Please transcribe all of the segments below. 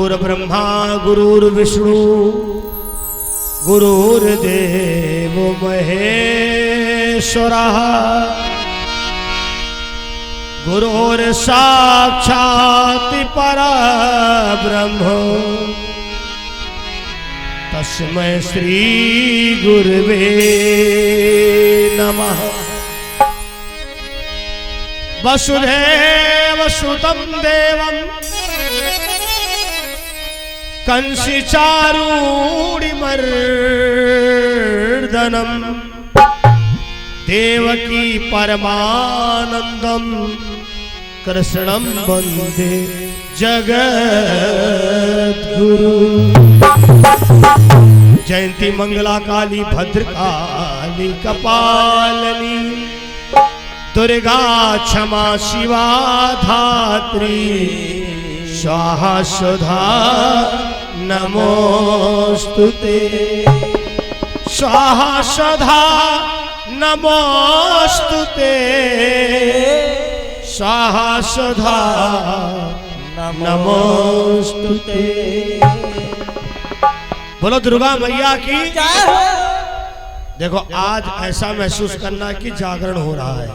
गुरुर्ब्रह्मा गुरुर्विष्णु गुरुर्देव महेश्वरः गुरुर्साक्षात् परब्रह्म तस्मै श्री गुरुवे नमः। वसुदेव सुतं देवं कंसी चारूढिमर्दनं देवकी परमानंदं कृष्णं वंदे जगद्गुरु। जयंती मंगला काली भद्रकाली कपालिनी दुर्गा क्षमा शिवा धात्री स्वाहा सुधा नमोस्तुते। स्वाहा सुधा नमोस्तुते स्वाहा सुधा नमोस्तुते। बोलो दुर्गा मैया की जय हो। देखो आज ऐसा महसूस करना कि जागरण हो रहा है।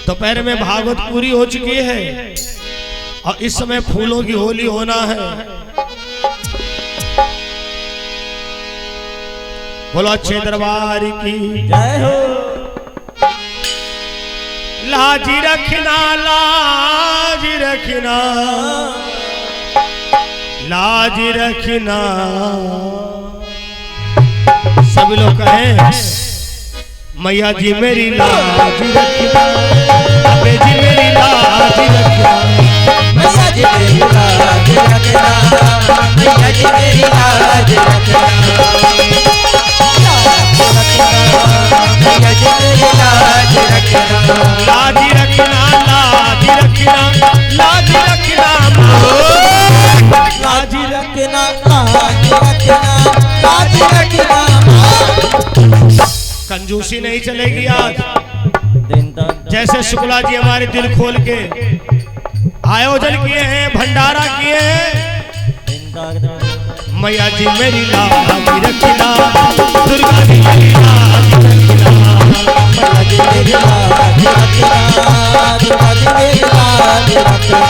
दोपहर में भागवत पूरी हो चुकी है और इस समय फूलों की होली होना है। बोलो अच्छे दरबार की जय हो। लाज रखना लाज रखना लाज रखना। सब लोग कहें मैया जी मेरी लाज रखना, अबे जी मेरी लाज रखना, मैया जी मेरी लाज रखना, मैया जी मेरी लाज रखना, मैया जी मेरी लाज रखना। लाज रखना लाज रखना लाज रखना लाज रखना लाज रखना लाज रखना। कंजूसी नहीं चलेगी आज। जैसे शुक्ला जी हमारे दिल खोल के आयोजन किए हैं, भंडारा किए हैं। मैया जी मेरी लाज रखना, दुर्गा जी मेरी लाज रखना, मैया जी मेरी लाज रखना, दुर्गा जी मेरी लाज रखना।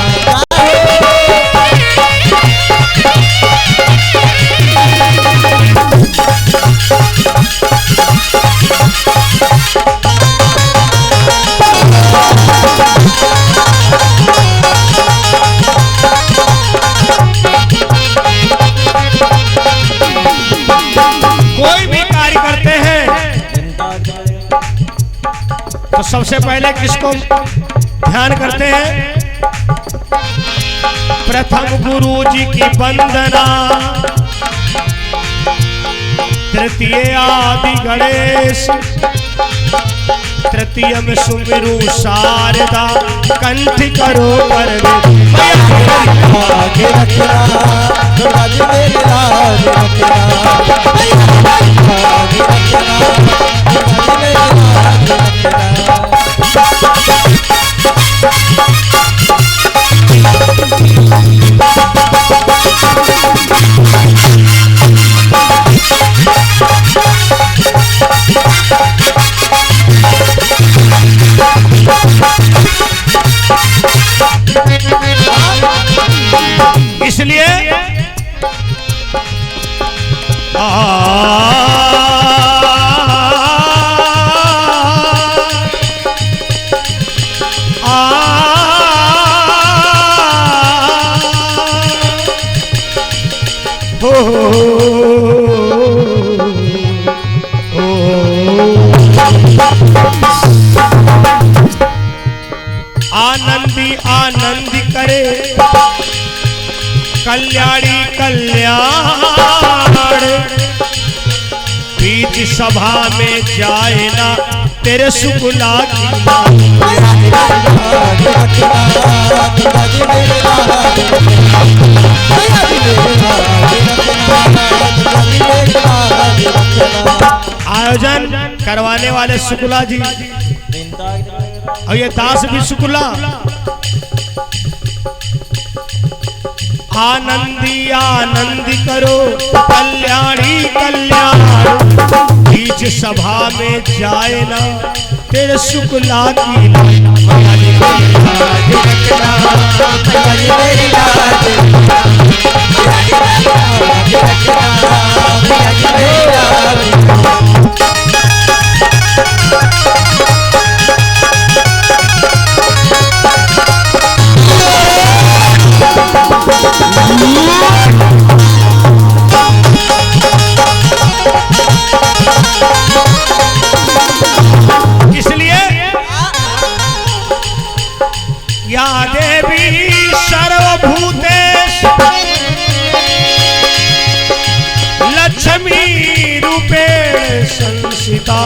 कोई भी कार्य करते हैं तो सबसे पहले किसको ध्यान करते हैं? प्रथम गुरु जी की वंदना, तृतीय आदि गणेश, तृतीय में सुमिरु शारदा, कंठ करो पर इसलिए आनंदी आनंद करे कल्याणी कल्याण, बीच सभा में जाए ना तेरे शुक्ला की आयोजन करवाने वाले शुक्ला जी और ये दास भी शुक्ला आनंदी आनंद करो कल्याणी कल्याण। बीच सभा में जाए ना तेरे शुक्ला की मैया जी मेरी लाज रखना, मैया जी मेरी लाज रखना, मैया जी मेरी लाज रखना। इसलिए या देवी सर्वभूतेषु लक्ष्मी रूपेण संस्थिता।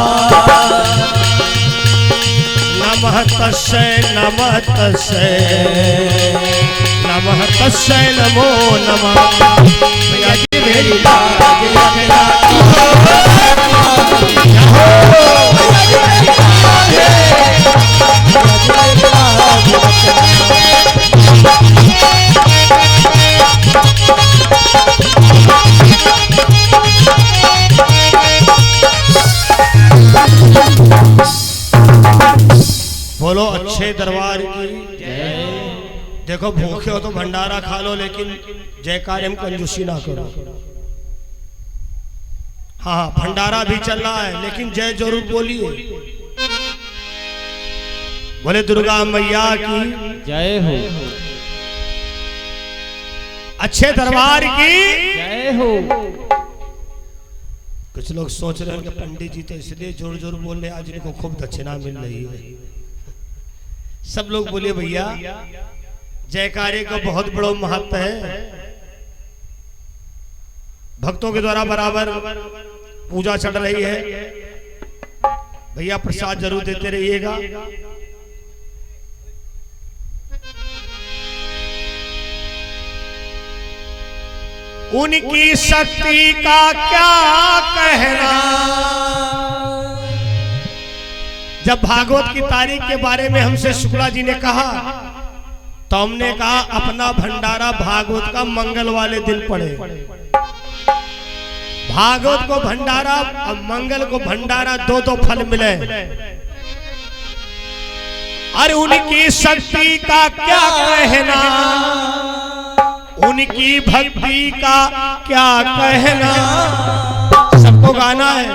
नमः तस्यै नमः तस्यै नमः तस्यै नमो नमः। मैया जी मेरी लाज रखना, बोलो अच्छे दरबार की। देखो भूखे हो तो भंडारा खा लो, लेकिन जयकारे में कंजूसी ना करो। हाँ भंडारा भी चल रहा है, लेकिन जय जरूर बोलिए। बोले दुर्गा मैया की जय हो, अच्छे दरबार की जय हो। कुछ लोग सोच रहे हैं कि पंडित जी तो इसलिए जोर जोर बोल रहे, आज इनको खूब दक्षिणा मिल रही है। सब लोग बोलिए भैया जयकारे का बहुत बड़ा महत्व है। भक्तों के द्वारा बराबर पूजा चढ़ रही है। भैया प्रसाद जरूर देते रहिएगा। उनकी शक्ति का क्या कहना। जब भागवत की तारीख के बारे में हमसे शुक्ला जी ने कहा तो हमने कहा अपना भंडारा भागवत का मंगल वाले दिन पड़े। भागवत को भंडारा और मंगल को भंडारा दो दो फल मिले। अरे उनकी शक्ति का क्या कहना, उनकी भक्ति का क्या कहना। सबको गाना है।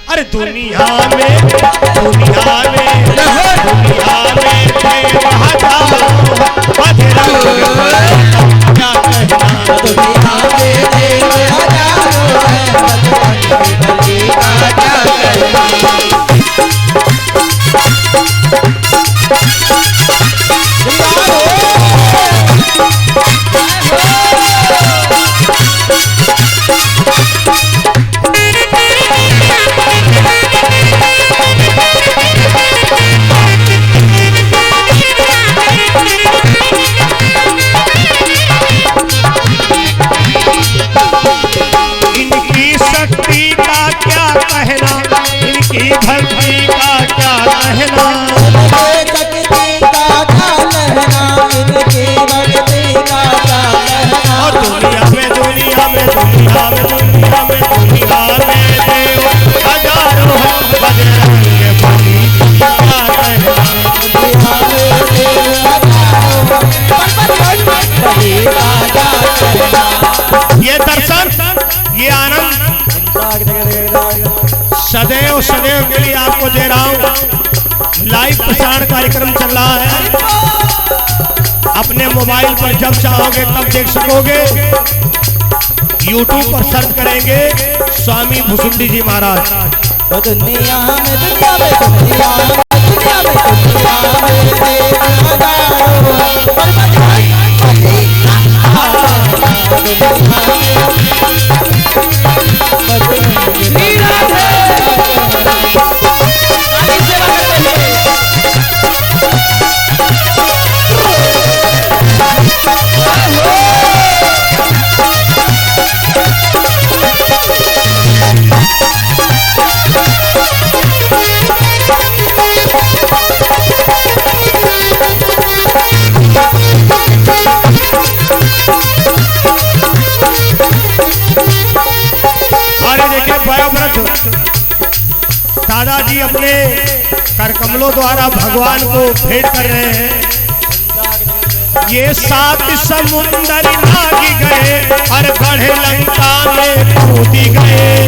अरे दुनिया में दुनिया में दुनिया में हजारों बजरंग क्या कहना। दुनिया में हजारों है बजरंग का क्या कहना। ये दर्शन ये आनंद सदैव सदैव के लिए आपको दे रहा हूं। लाइव प्रसारण कार्यक्रम चल रहा है। अपने मोबाइल पर जब चाहोगे तब देख सकोगे। YouTube पर सर्च करेंगे स्वामी भुसुंडी जी महाराज। दुनिया में दुनिया में दुनिया में दुनिया में अपने कर कमलों द्वारा भगवान को भेंट कर रहे हैं। ये 7 समुंदर लागी गए और गढ़े लंका में कूदी गए।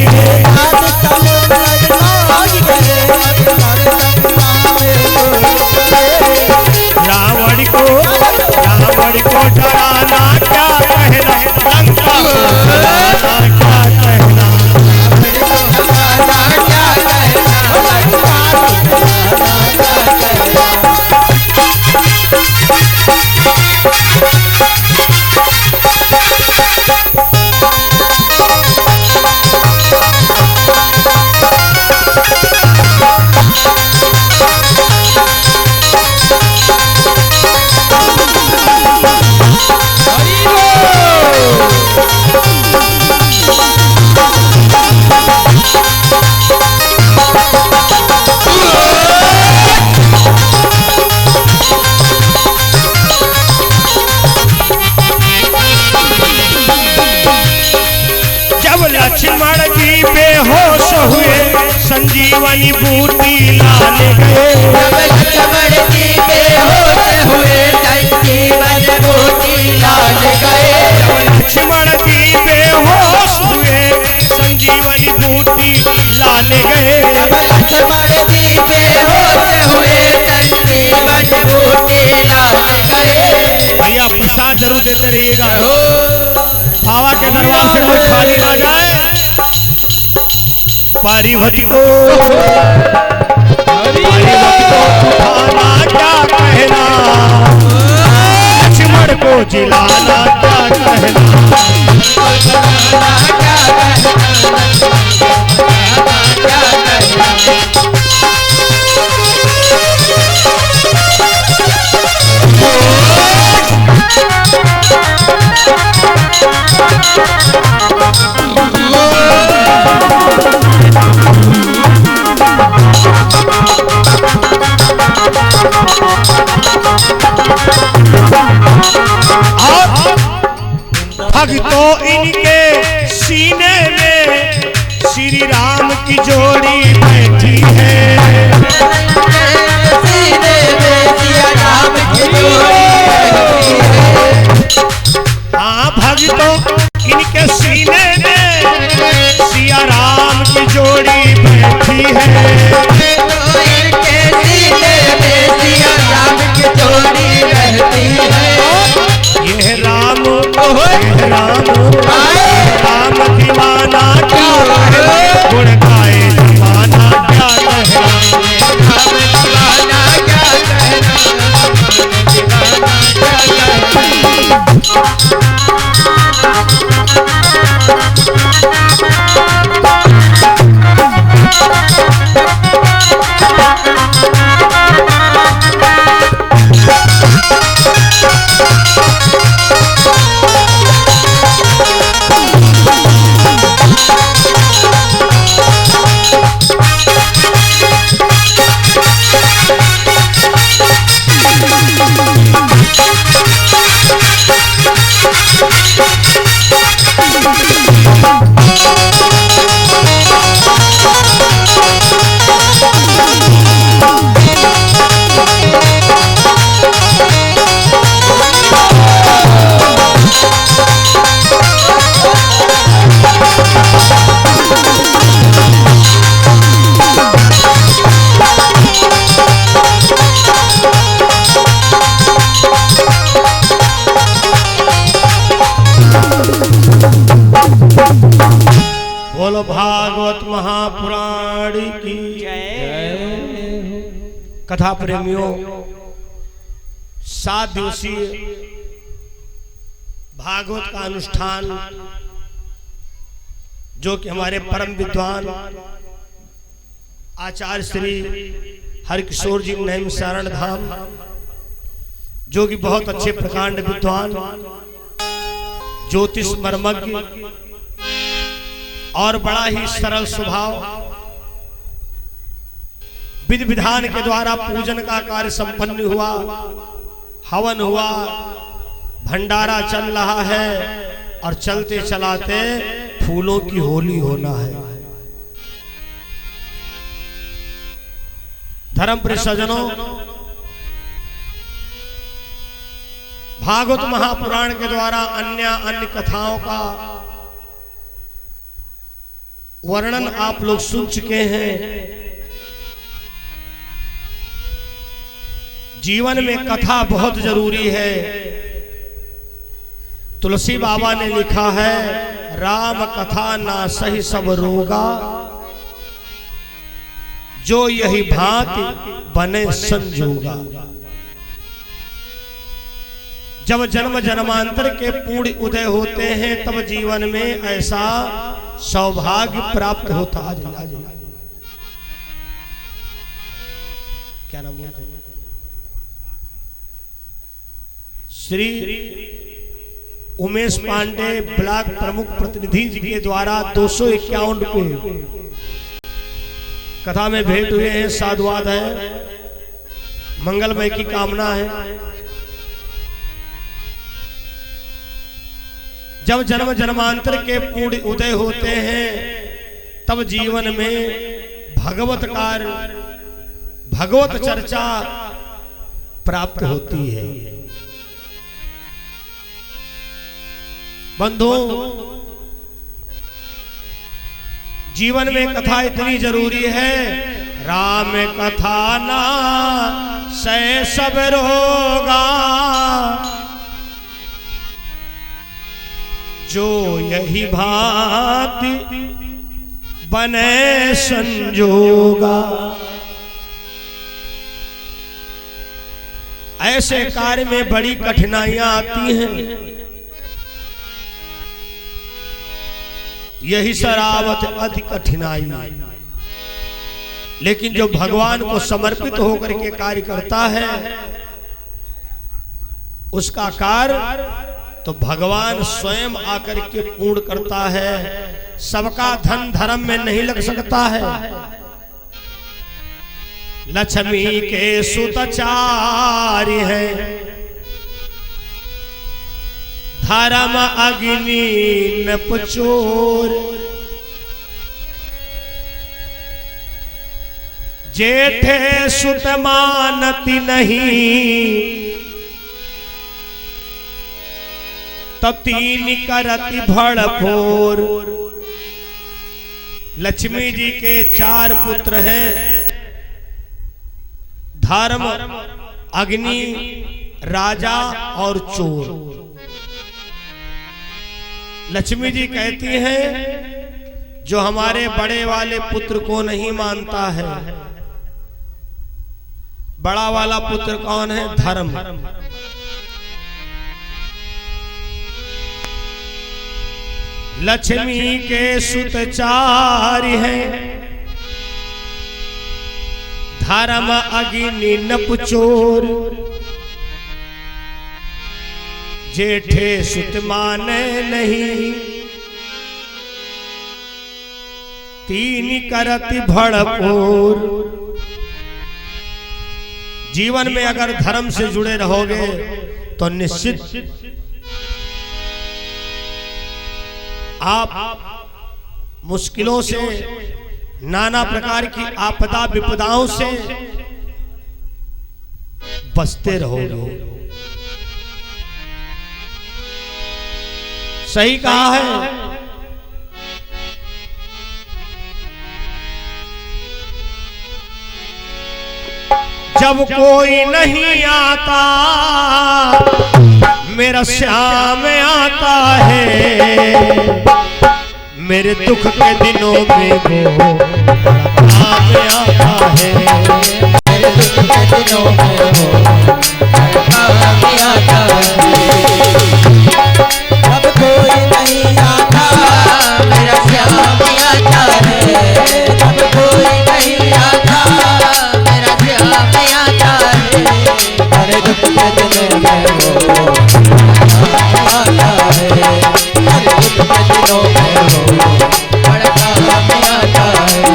रावण को डराना क्या कहना, लंका को डराना क्या कहना। लक्ष्मण जी बेहोश हुए संजीवनी बूटी लाने गए। लक्ष्मण जी बेहोश हुए संजीवनी बूटी लाने गए। लक्ष्मण जी बेहोश हुए संजीवनी बूटी लाने गए। लक्ष्मण जी बेहोश हुए संजीवनी बूटी लाने गए। भैया प्रसाद जरूर देते रहिएगा, बाबा के दरबार से कोई खाली ना जाए। पार्वती को उठाना क्या कहना, लक्ष्मण को जिलाना क्या कहना। भक्तों इनके सीने में श्री राम की जोड़ी बैठी है। सीने में श्री राम की जोड़ी बैठी है। हाँ भक्तों इनके सीने में श्री राम की जोड़ी बैठी है। इनके सीने में श्री राम की जोड़ी बैठी है। ये राम राम दीवाना क्या है, गुण गाए दीवाना क्या कहना। राम दीवाना क्या कहना, दीवाना क्या बोलो भागवत महापुराण की कथा प्रेमियों, 7 दिवसीय भागवत का अनुष्ठान जो कि हमारे परम विद्वान आचार्य श्री हरकिशोर जी नैम शरण धाम, जो कि बहुत अच्छे प्रकांड विद्वान, ज्योतिष मर्मज्ञ और बड़ा ही सरल स्वभाव, विधि विधान के द्वारा पूजन का कार्य संपन्न हुआ, हवन हुआ, भंडारा चल रहा है और चलते चलाते फूलों की होली होना है। धर्म प्रिय सज्जनों, भागवत महापुराण के द्वारा अन्य कथाओं का वर्णन आप लोग सुन चुके हैं। जीवन में कथा बहुत जरूरी है। तुलसी बाबा ने लिखा है, राम कथा ना सही सब रोगा, जो यही भांति बने संजोगा। जब जन्म जन्मांतर के पूर्ण उदय होते हैं तब जीवन में ऐसा सौभाग्य प्राप्त होता है। क्या नाम बोलते हैं? श्री उमेश पांडे ब्लॉक प्रमुख प्रतिनिधि जी के द्वारा 251 रुपये कथा में भेंट हुए हैं। साधुवाद है, मंगलमय की कामना है। जब जन्म जन्मांतर के पूर्ण उदय होते हैं तब जीवन में भगवत कार्य, भगवत चर्चा प्राप्त होती है। बंधुओं, जीवन में कथा इतनी जरूरी है। राम कथा ना सै सब रोगा, जो यही भांति बने संजोगा। ऐसे कार्य में बड़ी कठिनाइयां आती हैं। यही शरावत अति कठिनाई, लेकिन जो भगवान को समर्पित होकर के कार्य करता है उसका कार्य तो भगवान स्वयं आकर के पूर्ण करता है। सबका धन धर्म में नहीं लग सकता है। लक्ष्मी के सुतचारी है, धर्म अग्नि न पुचोर। जेठे सुत मानती नहीं, तब तीन करती भड़फोर। लक्ष्मी जी के 4 पुत्र हैं, धर्म, अग्नि, राजा और चोर। लक्ष्मी जी कहती हैं, जो हमारे बड़े वाले पुत्र को नहीं मानता है, बड़ा वाला पुत्र कौन है? धर्म। लक्ष्मी के सुतचारी है, धर्म अग्नि नपुचोर। जेठे सुत माने नहीं, तीन करति भड़पोर। जीवन में अगर धर्म से जुड़े रहोगे तो निश्चित आप मुश्किलों से, नाना प्रकार की आपदा विपदाओं से बचते रहोगे। सही कहा है। जब कोई नहीं आता मेरा श्याम आता है, मेरे दुख के दिनों में वो काम आता है। मेरे दुख के दिनों में वो काम आता है। अब कोई नहीं आता मेरा श्याम आता है। अब कोई नहीं आता मेरा श्याम आता है। मेरे दुख के दिनों में वो आता है। मेरे दुख के दिनों में वो बड़ा काम आता है।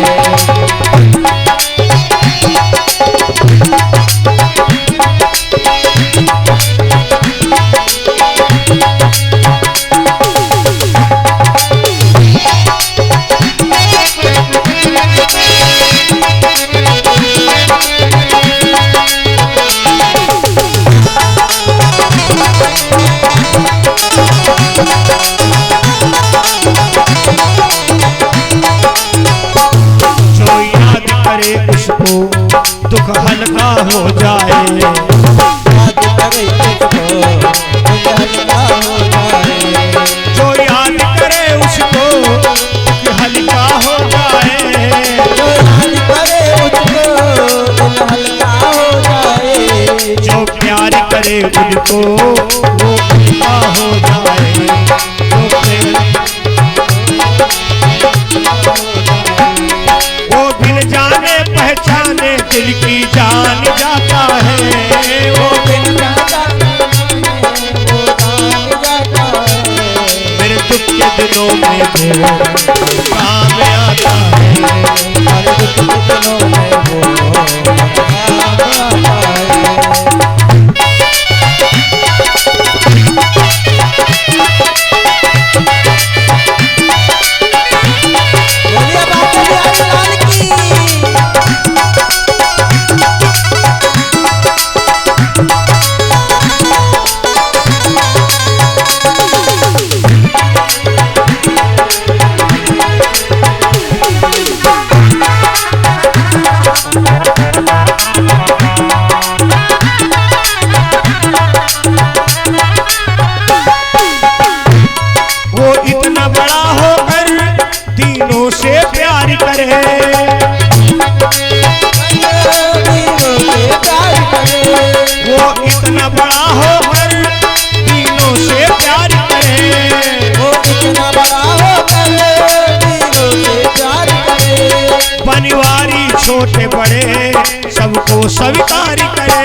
दुख हल्का हो जाए। याद करे तुझको दुख हल्का हो जाए। जो याद करे उसको दुख हल्का हो जाए। जो याद करे मुझको दिल हल्का हो जाए। जो प्यार करे उनको वो हल्का हो जाए। जो वो बिन जाने पहचाने दिल की जान जाता है। वो बिन जाता वो जान जाता है। मेरे दुख के दिनों में वो काम आता है। हर दुख के दिनों में वो काम आता है। बोलिए बाबा बिहारी लाल की। वो इतना बड़ा होकर दीनों से प्यार करे। वो इतना बड़ा होकर दीनों से प्यार करे। वो इतना बड़ा होकर दिलों से प्यार करे। परिवारी छोटे बड़े सबको स्वीकार करे।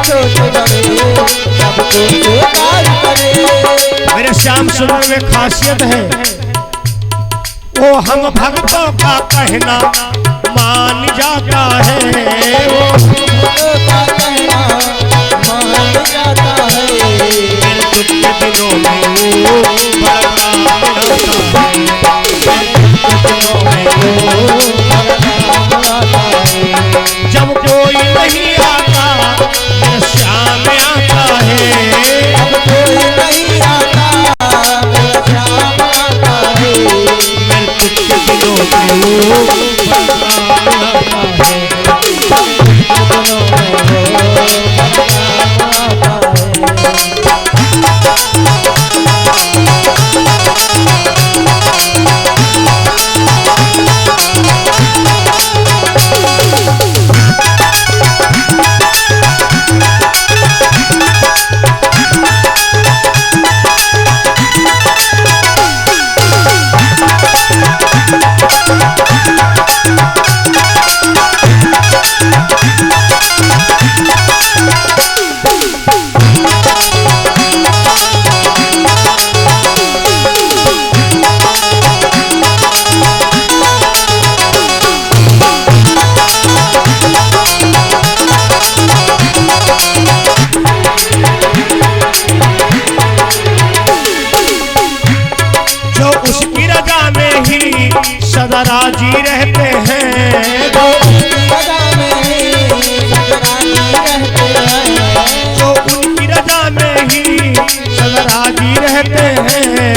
छोटे बड़े सबको स्वीकार करे। मेरे श्याम सुंदर में खासियत है वो हम भक्तों का कहना मान जाता है। वो का कहना मान जाता है। मेरे दुख के दिनों में वो बड़ा काम आता है। मेरे दुख के दिनों में वो जब कोई नहीं आता मेरे श्याम आता है। अब कोई नहीं आता मेरा श्याम आता है। मेरे दुख के दिनों में वो बड़ा काम आता है। दिनों में वो आता जो उसकी रजा में ही सदा राजी रहते हैं। जो सदा में ही सजरानी रहते हैं। जो उनकी रजा में ही सदा राजी रहते हैं।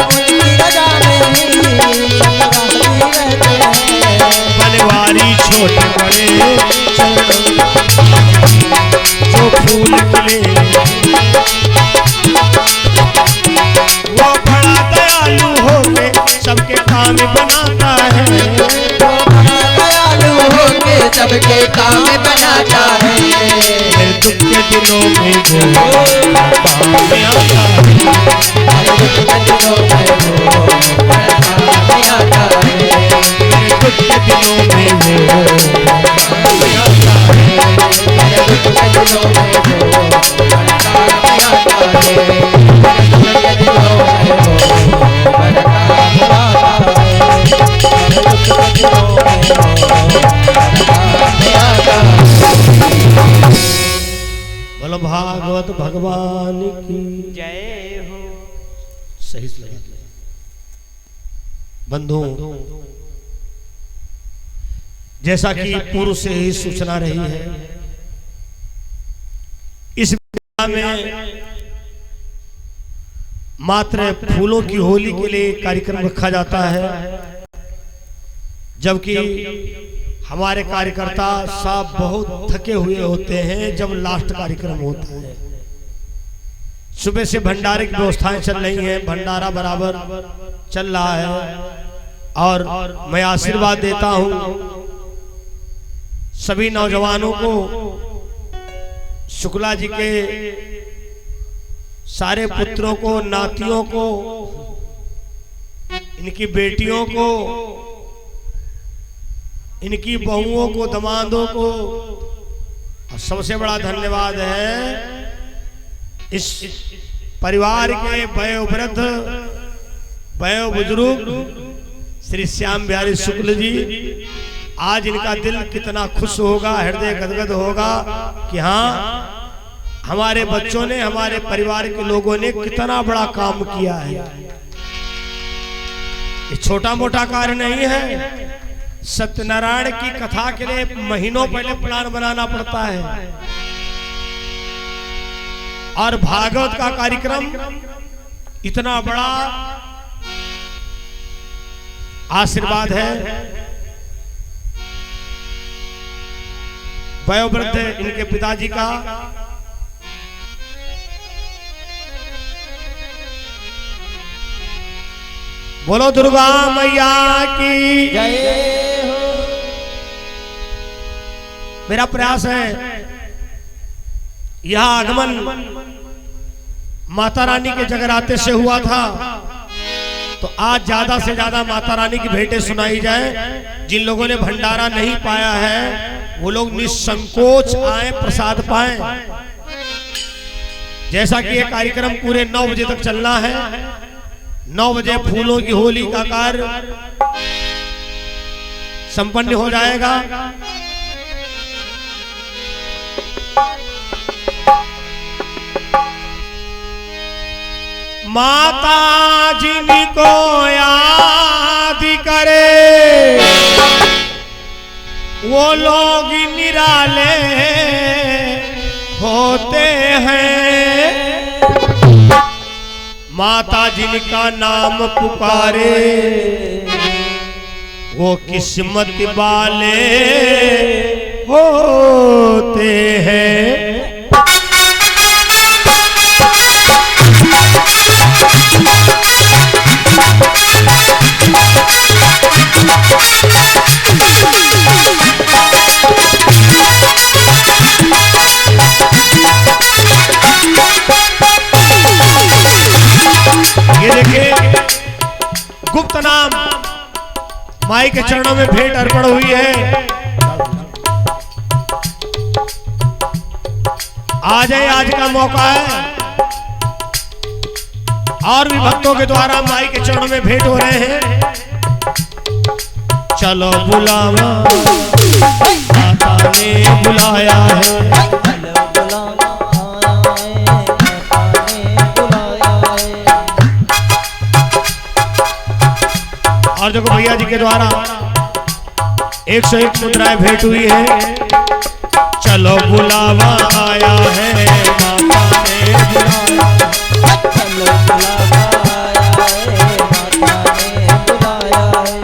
उनकी रजा में ही सजरानी रहते हैं। बनवारी छोटे बड़े जो फूल खिले वो बड़ा दयालु होके सबके काम बनाता है। वो बड़ा दयालु होके सबके काम बनाता है। मेरे दुख के दिनों में वो काम में आता है। हर दुख के दिनों में वो काम में आता है। मेरे दुख के दिनों में वो काम में आता है। हर दुख के दिनों में वो काम में आता है। हर दुख के दिनों में वो काम में आता है। हर दुख के दिनों में वो काम में आता है। बोलो भागवत भगवान की जय हो। सही से लगा बंधु। जैसा कि पूर्व से ही सूचना रही है इस विधा में मात्र फूलों की होली के लिए कार्यक्रम रखा जाता है, जबकि हमारे कार्यकर्ता सब बहुत थके हुए होते हैं जब लास्ट कार्यक्रम होता है। सुबह से भंडारे की व्यवस्थाएं चल रही हैं, भंडारा बराबर चल रहा है और मैं आशीर्वाद देता हूं सभी नौजवानों को, शुक्ला जी के सारे पुत्रों को, नातियों को, इनकी बेटियों को, इनकी बहुओं को, दमादों को। और सबसे बड़ा धन्यवाद है इस परिवार के वयोवृद्ध, वयोबुजुर्ग श्री श्याम बिहारी शुक्ल जी। आज इनका दिल कितना खुश होगा, हृदय गदगद होगा कि हाँ, हमारे बच्चों ने, हमारे परिवार के लोगों ने कितना बड़ा काम किया है। ये छोटा मोटा कार्य नहीं है। सत्यनारायण की कथा के लिए महीनों पहले प्लान बनाना पड़ता है और भागवत का कार्यक्रम इतना बड़ा आशीर्वाद है। वयोवृद्ध इनके पिताजी का बोलो दुर्गा मैया की जय हो। मेरा प्रयास है यह आगमन माता रानी के जगराते से हुआ था, तो आज ज्यादा से ज्यादा माता रानी की भेंटें सुनाई जाए। जिन लोगों ने भंडारा नहीं पाया है वो लोग निसंकोच आए, प्रसाद पाएं। जैसा कि यह कार्यक्रम पूरे 9 बजे तक चलना है। 9 बजे फूलों की होली का कार्य संपन्न हो जाएगा। माता जिनको याद करे वो लोग निराले होते हैं। माता जिनका नाम पुकारे वो किस्मत वाले होते हैं। ये देखिए, गुप्त नाम माई के चरणों में भेंट अर्पण हुई है। आज है, आज का मौका है और भी भक्तों के द्वारा माई के चरणों में भेंट हो रहे हैं। चलो बुलावा माता ने बुलाया है। और देखो भैया जी के द्वारा 101 मुद्राएं भेंट हुई है। चलो बुलावा आया है, माता ने बुलाया। चलो बुलावा आया है, माता ने बुलाया है।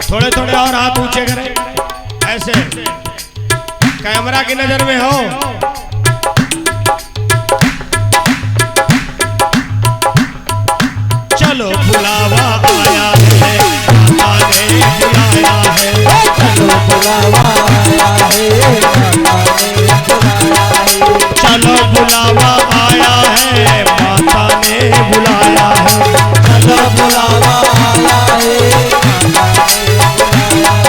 थोड़े थोड़े और हाथ ऊंचे करें, ऐसे कैमरा की नजर में हो। चलो बुलावा आया है, माता ने बुलाया है। चलो बुलावा आया है, माता ने बुलाया है। चलो बुलावा आया है, माता ने बुलाया है। चलो बुलावा आया है, माता ने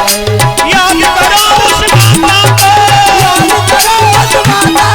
बुलाया है। याद करो उस माता को, याद करो उस माता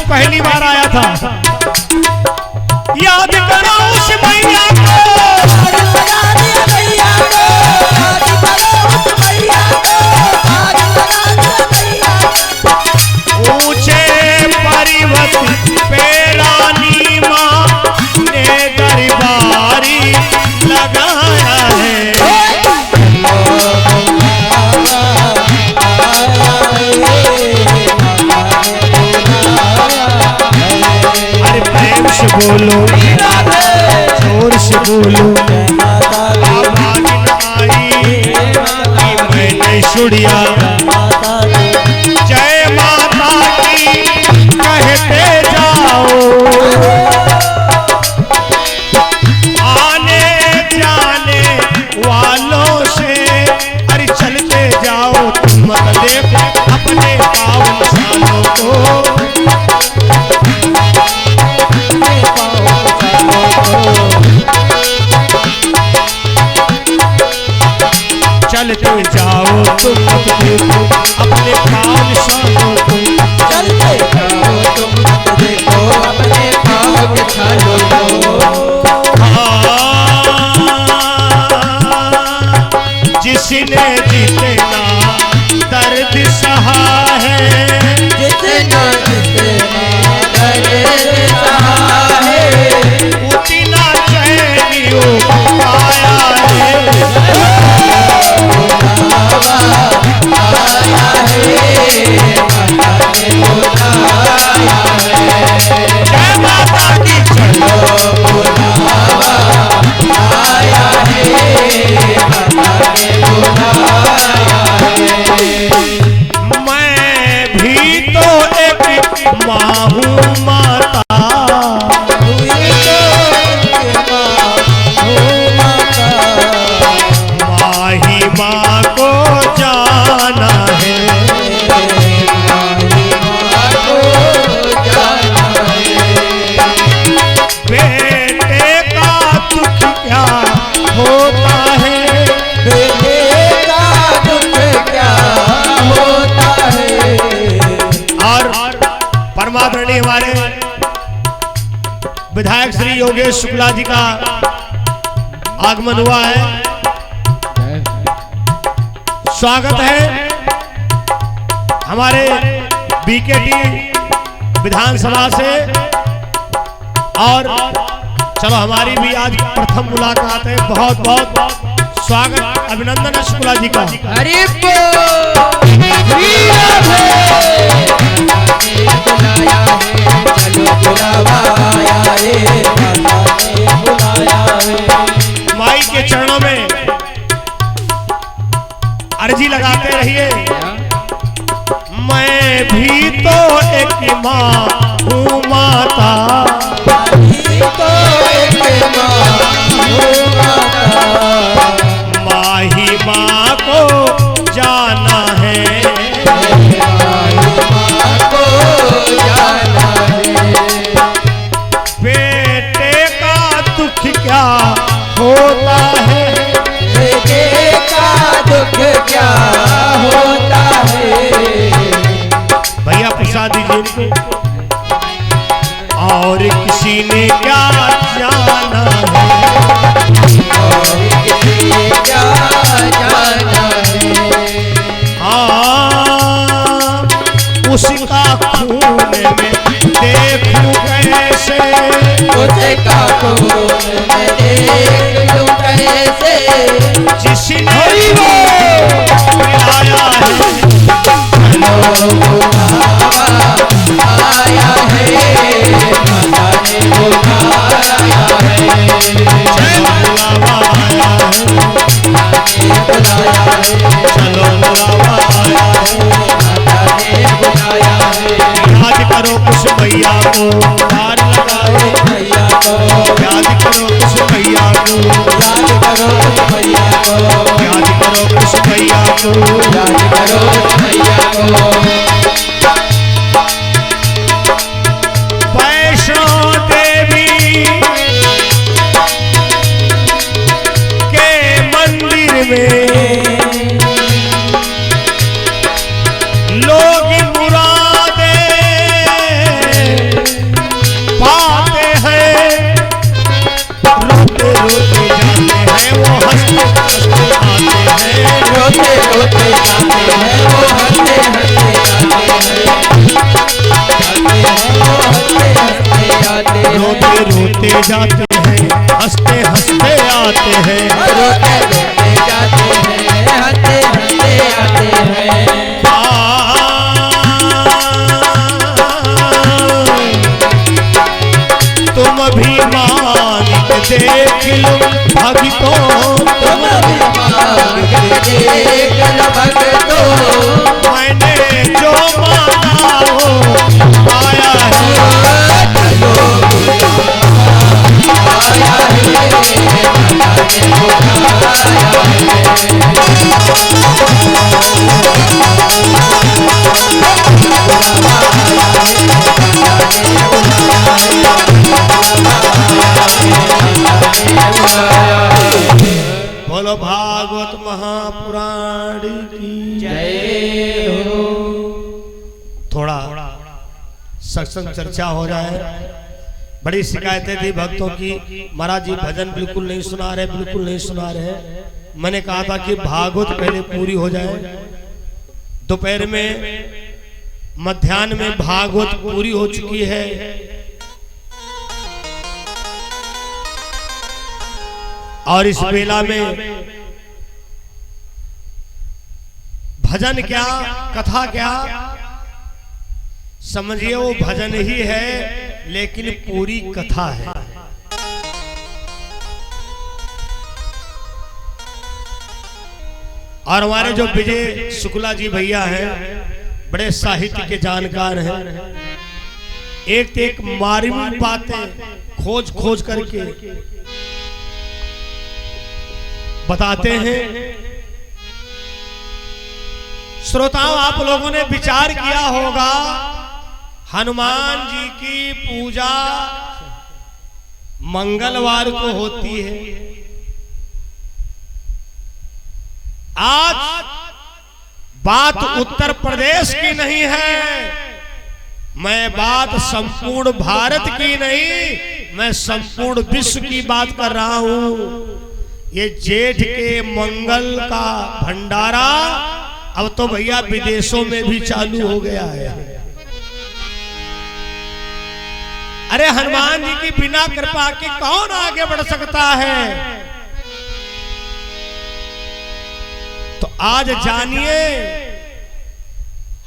पहली बार आया था। याद करो उस मैया को, ऊंचे पर्वत पे रानी माँ ने दरबारी लगाया है। अरे प्रेम से बोलो, जोर से बोलो, आवाज न आई कि मैंने सुनिया। जय माता की कहते जाओ, आने जाने वालों से अरे चलते जाओ। तुम मत देखो अपने पावन सालों को, चलते जाओ तुम मत देखो अपने पावन सालों को, चलते जाओ तुम मत देखो अपने पाँव के छालों को। जिसने जितना दर्द सहा है, जितना जितना दर्द सहा है, उतना चैनियों पाया है। जय माता की चलो आया है, मैं भी तो एक माँ हूँ माता, माँ ही माँ को जाना है। बेटे का दुख क्या होता है, बेटे का दुख क्या होता है। और परमादरणीय हमारे विधायक श्री योगेश शुक्ला जी का आगमन हुआ है। स्वागत है हमारे बीकेटी विधानसभा से। और चलो हमारी भी आज प्रथम मुलाकात है। बहुत बहुत स्वागत, अभिनंदन है शुक्ला जी का। अरे माई के चरणों में अर्जी लगाते रहिए। मैं भी तो एक माँ हूँ माता, माँ ही माँ को जाना है। बेटे का दुख क्या होता है, बेटे का दुख क्या होता है। भैया प्रसाद दीजिए इनको। और किसी ने क्या जाना है, और किसी ने क्या जाना है। हाँ उसका खून में देखूं कैसे, उसका खून में देख लूं कैसे। जिसने मिलाया है आया है, माता ने बुलाया है। जय बुलावा आया है, बुलाया है, चलो बुलावा आया है। माता ने बुलाया है। याद करो उस भैया को, हार लगाओ भैया को याद करो उस भैया को, याद करो भैया को, याद करो उस भैया को। याद करो भैया को। वैष्णो देवी के मंदिर में लोग मुरादे रोते जाते हैं, हंसते हंसते आते हैं। रोते रोते जाते हैं, हंसते हंसते आते हैं। तुम भी मान के देख लो भक्तों, तुम भी मान के देख लो भक्तों, मैंने जो माना हो पाया है। चलो आया है, बोलो भागवत महापुराण की जय हो। थोड़ा सत्संग चर्चा हो जाए। बड़ी शिकायतें थी भक्तों की, महाराज जी भजन बिल्कुल नहीं सुना रहे, बिल्कुल नहीं सुना रहे। मैंने कहा था कि भागवत पहले पूरी हो जाए। दोपहर में मध्याह्न में भागवत पूरी हो चुकी है। और इस बेला में भजन क्या, कथा क्या, समझिए वो भजन ही है, लेकिन पूरी कथा है। और हमारे जो विजय शुक्ला जी भैया हैं, बड़े साहित्य के जानकार हैं। एक एक मार्मिक बातें खोज खोज करके बताते हैं। श्रोताओं, आप लोगों ने विचार किया होगा, हनुमान जी की पूजा मंगलवार को होती है। आज बात उत्तर प्रदेश की नहीं है, मैं बात संपूर्ण भारत की नहीं, मैं संपूर्ण विश्व की बात कर रहा हूं। ये जेठ के मंगल का भंडारा अब तो भैया विदेशों में भी चालू हो गया है। अरे हनुमान जी की बिना कृपा के कौन आगे बढ़ सकता है? तो आज जानिए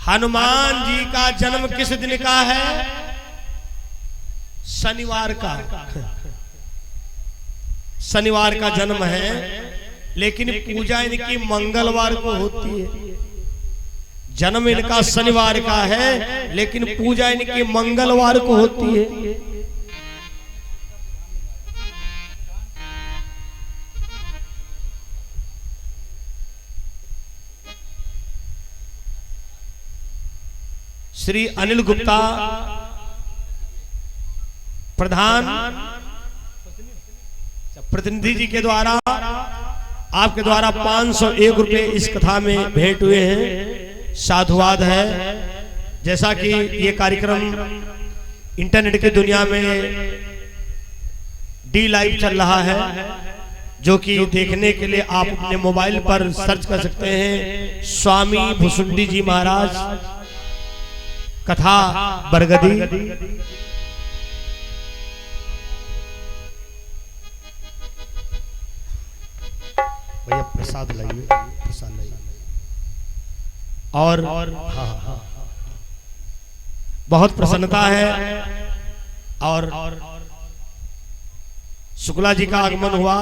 हनुमान जी का जन्म किस दिन का है? शनिवार का। शनिवार का जन्म है, लेकिन पूजा इनकी मंगलवार को होती है। जन्म इनका शनिवार का है, लेकिन पूजा इनकी मंगलवार को होती है। श्री अनिल गुप्ता प्रधान प्रतिनिधि जी के द्वारा आपके द्वारा 501 रुपए इस कथा में भेंट हुए हैं। साधुवाद है। जैसा कि ये कार्यक्रम इंटरनेट की दुनिया में डी लाइव चल रहा है, जो कि देखने के लिए आप अपने मोबाइल पर सर्च कर सकते हैं। स्वामी भुसुंडी जी महाराज कथा बरगदी। भैया प्रसाद लाइए, प्रसाद लाइए। और हाँ, बहुत प्रसन्नता है। और शुक्ला जी का आगमन हुआ।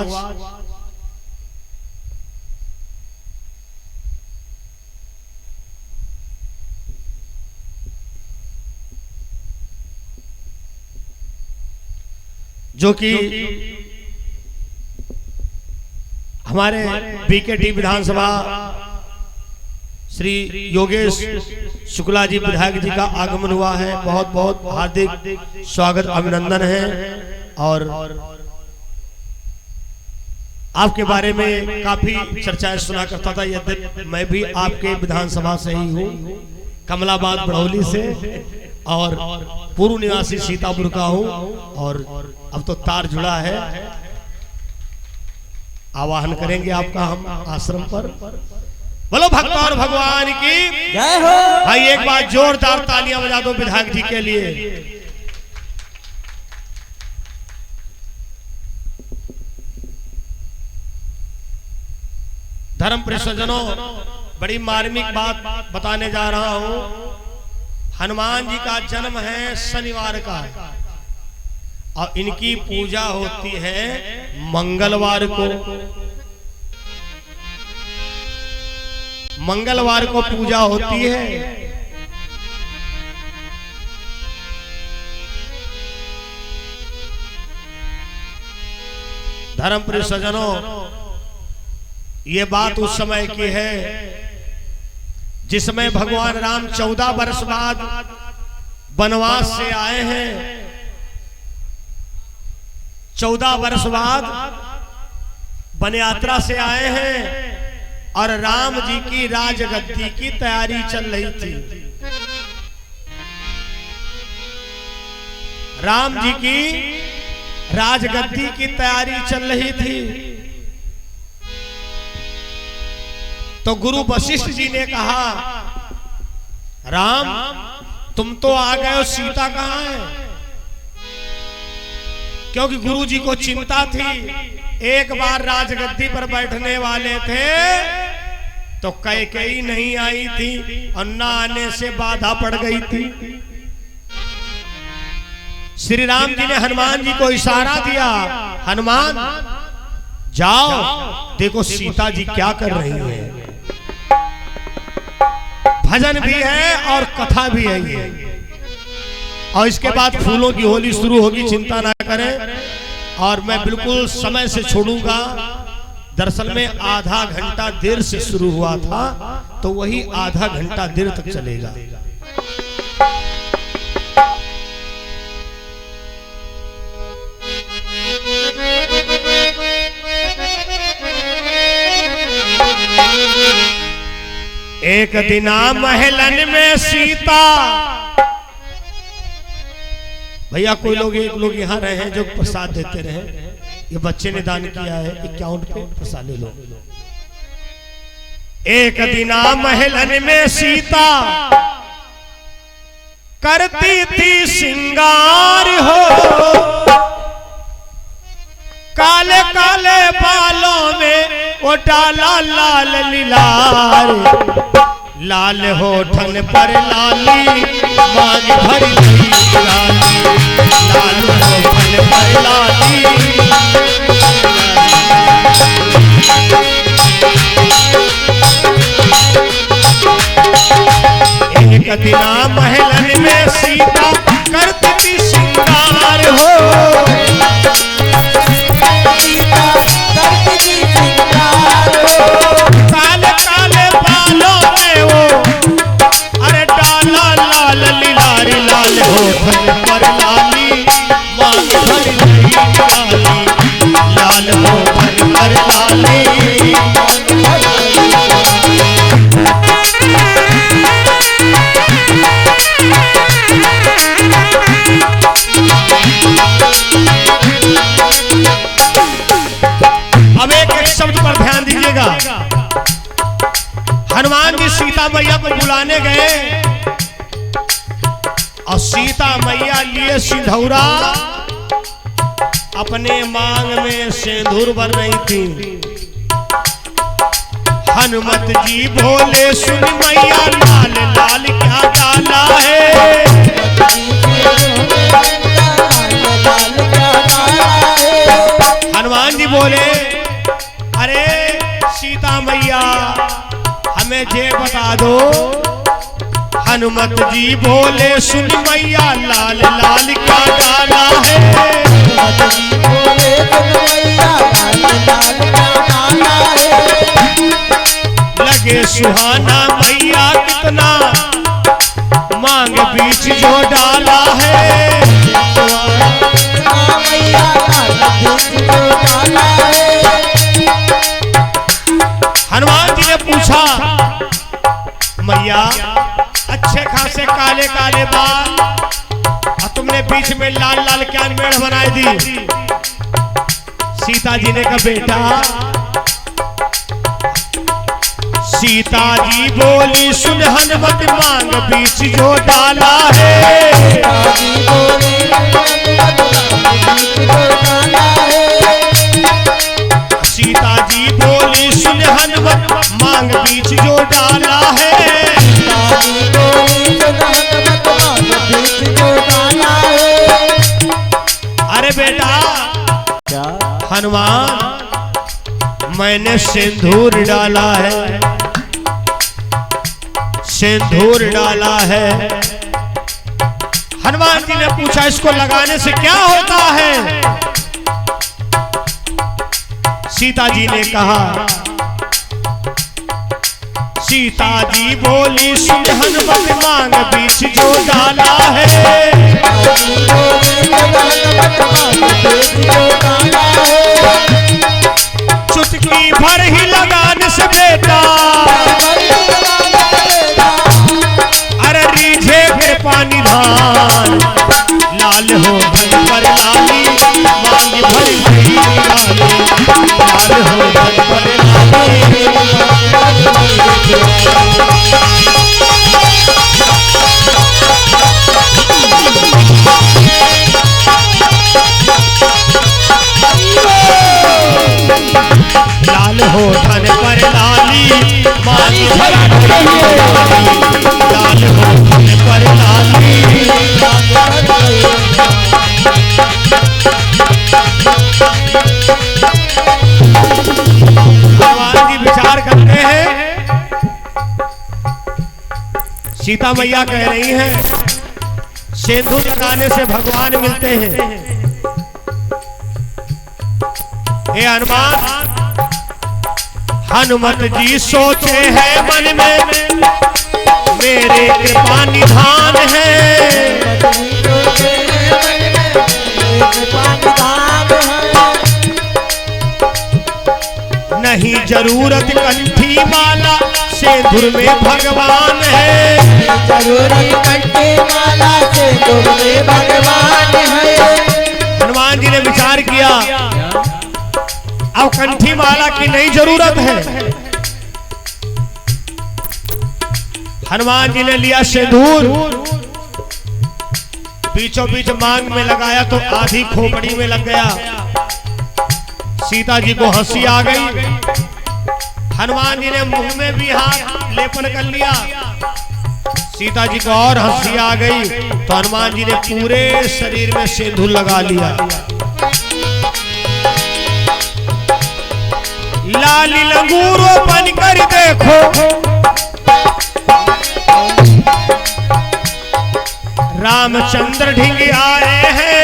जो कि हमारे बीकेटी विधानसभा श्री योगेश शुक्ला जी विधायक जी का आगमन हुआ है। बहुत बहुत हार्दिक स्वागत, अभिनंदन है। और आपके बारे में काफी चर्चाएं सुना करता था, यद्यपि मैं भी आपके विधानसभा से ही हूँ, कमलाबाद बड़ौली से, और पूर्व निवासी सीतापुर का हूँ। और अब तो तार जुड़ा है। आवाहन करेंगे आपका हम आश्रम पर। बोलो भक्त और भगवान की जय हो। भाई एक बार जोरदार तालियां बजा दो विधायक जी के लिए। धर्म परिसजनों, बड़ी मार्मिक बात बताने जा रहा हूं। हनुमान जी का जन्म है शनिवार का और इनकी पूजा होती है मंगलवार को। मंगलवार को पूजा होती है। धर्म प्रिय सज्जनों, ये बात उस समय की है जिसमें भगवान राम 14 वर्ष बाद वनवास से आए हैं। 14 वर्ष बाद वन यात्रा से आए हैं और राम जी की राजगद्दी की तैयारी चल रही थी। राम जी की राजगद्दी की तैयारी चल रही थी तो गुरु वशिष्ठ जी ने कहा, राम तुम तो आ गए हो, सीता कहां है? क्योंकि गुरु जी को चिंता थी, एक बार राजगद्दी पर बैठने वाले थे तो कैकेयी नहीं आई थी और न आने से बाधा पड़ गई थी। श्री राम जी ने हनुमान जी को इशारा दिया, हनुमान जाओ देखो सीता जी क्या कर रही है। भजन भी है और कथा भी है ये। और इसके बाद फूलों की होली शुरू होगी, चिंता ना करें। और मैं बिल्कुल समय से छोड़ूंगा। दरअसल में आधा घंटा देर से शुरू हुआ था तो वही आधा घंटा देर तक चलेगा। एक दिना महलन में सीता, भैया कोई लोग एक लोग यहाँ रहे हैं जो प्रसाद देते रहे, ये बच्चे ने दान किया है 51 पे प्रसाद ले लो। एक दिना महलन में सीता करती थी सिंगार हो, काले काले बालों में वो डाला लाल लीलार, लाल होठन पर लाली मांग भरी लाली, लाल होठन पर लाली। एक दिना महलन में सीता करती थी सिंगार हो, काले काले बालों में वो अरे डाला लाल लीलारी, लाल होठन पर लाली मांग भरी लाली, लाल होठन पर लाली। अब एक एक शब्द पर ध्यान दीजिएगा। हनुमान जी सीता मैया को बुलाने गए और सीता मैया लिए सिंधौरा, अपने मांग में सिंदूर भर रही थी। हनुमत जी बोले सुन मैया, लाल लाल क्या डाला है। हनुमान जी बोले, अरे सीता मैया हमें जे बता दो। हनुमत जी बोले सुन मैया, लाल लाल क्या डाला है। लगे सुहाना मैया कितना मांग बीच जो डाला है। हनुमान जी ने पूछा, मैया अच्छे खासे काले काले बाल और तुमने बीच में लाल लाल क्या मेढ़ बनाई दी। सीता जी ने कहा, बेटा सीता जी बोली सुन हनुमत मांग बीच जो डाला है। सीता जी बोली सुन हनुमत बीच जो डाला है। सीता जी बोली जो दान मत मांग बीच जो डाला है। अरे बेटा क्या हनुमान, मैंने सिंदूर डाला है, सिंदूर डाला है। हनुमान जी ने पूछा इसको लगाने से क्या होता है? सीता जी ने कहा, सीता जी बोली सुन हनुमत मांग बीच जो डाला है। चुटकी भर ही लगाने से बेटा, अरे रीझे के पानी धान, लाल हो धन पर लाली, मांग भर गई लाली, लाल हो धन पर लाली। लाल हो धन पर लाली, मांग भर गई लाली, लाल हो धन पर लाली। भगवान जी विचार करते हैं, सीता मैया कह रही हैं सिंदूर लगाने से भगवान मिलते हैं। हे हनुमान, हनुमत जी सोचे हैं मन में, मेरे कृपा निधान है। नहीं जरूरत कंठी माला, सिंदूर में भगवान है। जरूरत कंठी माला, सिंदूर में भगवान है। हनुमान जी ने विचार किया अब कंठी माला की नहीं जरूरत है। हनुमान जी ने लिया सिंदूर, बीचों बीच मांग में लगाया तो आधी खोपड़ी में लग गया। सीता जी को हंसी आ गई। हनुमान जी ने मुंह में भी हाथ लेपन कर लिया। सीता जी को और हंसी आ गई तो हनुमान जी ने पूरे शरीर में सिंदूर लगा लिया। लाली लंगूरों बन कर देखो, रामचंद्र ढिंग आए हैं।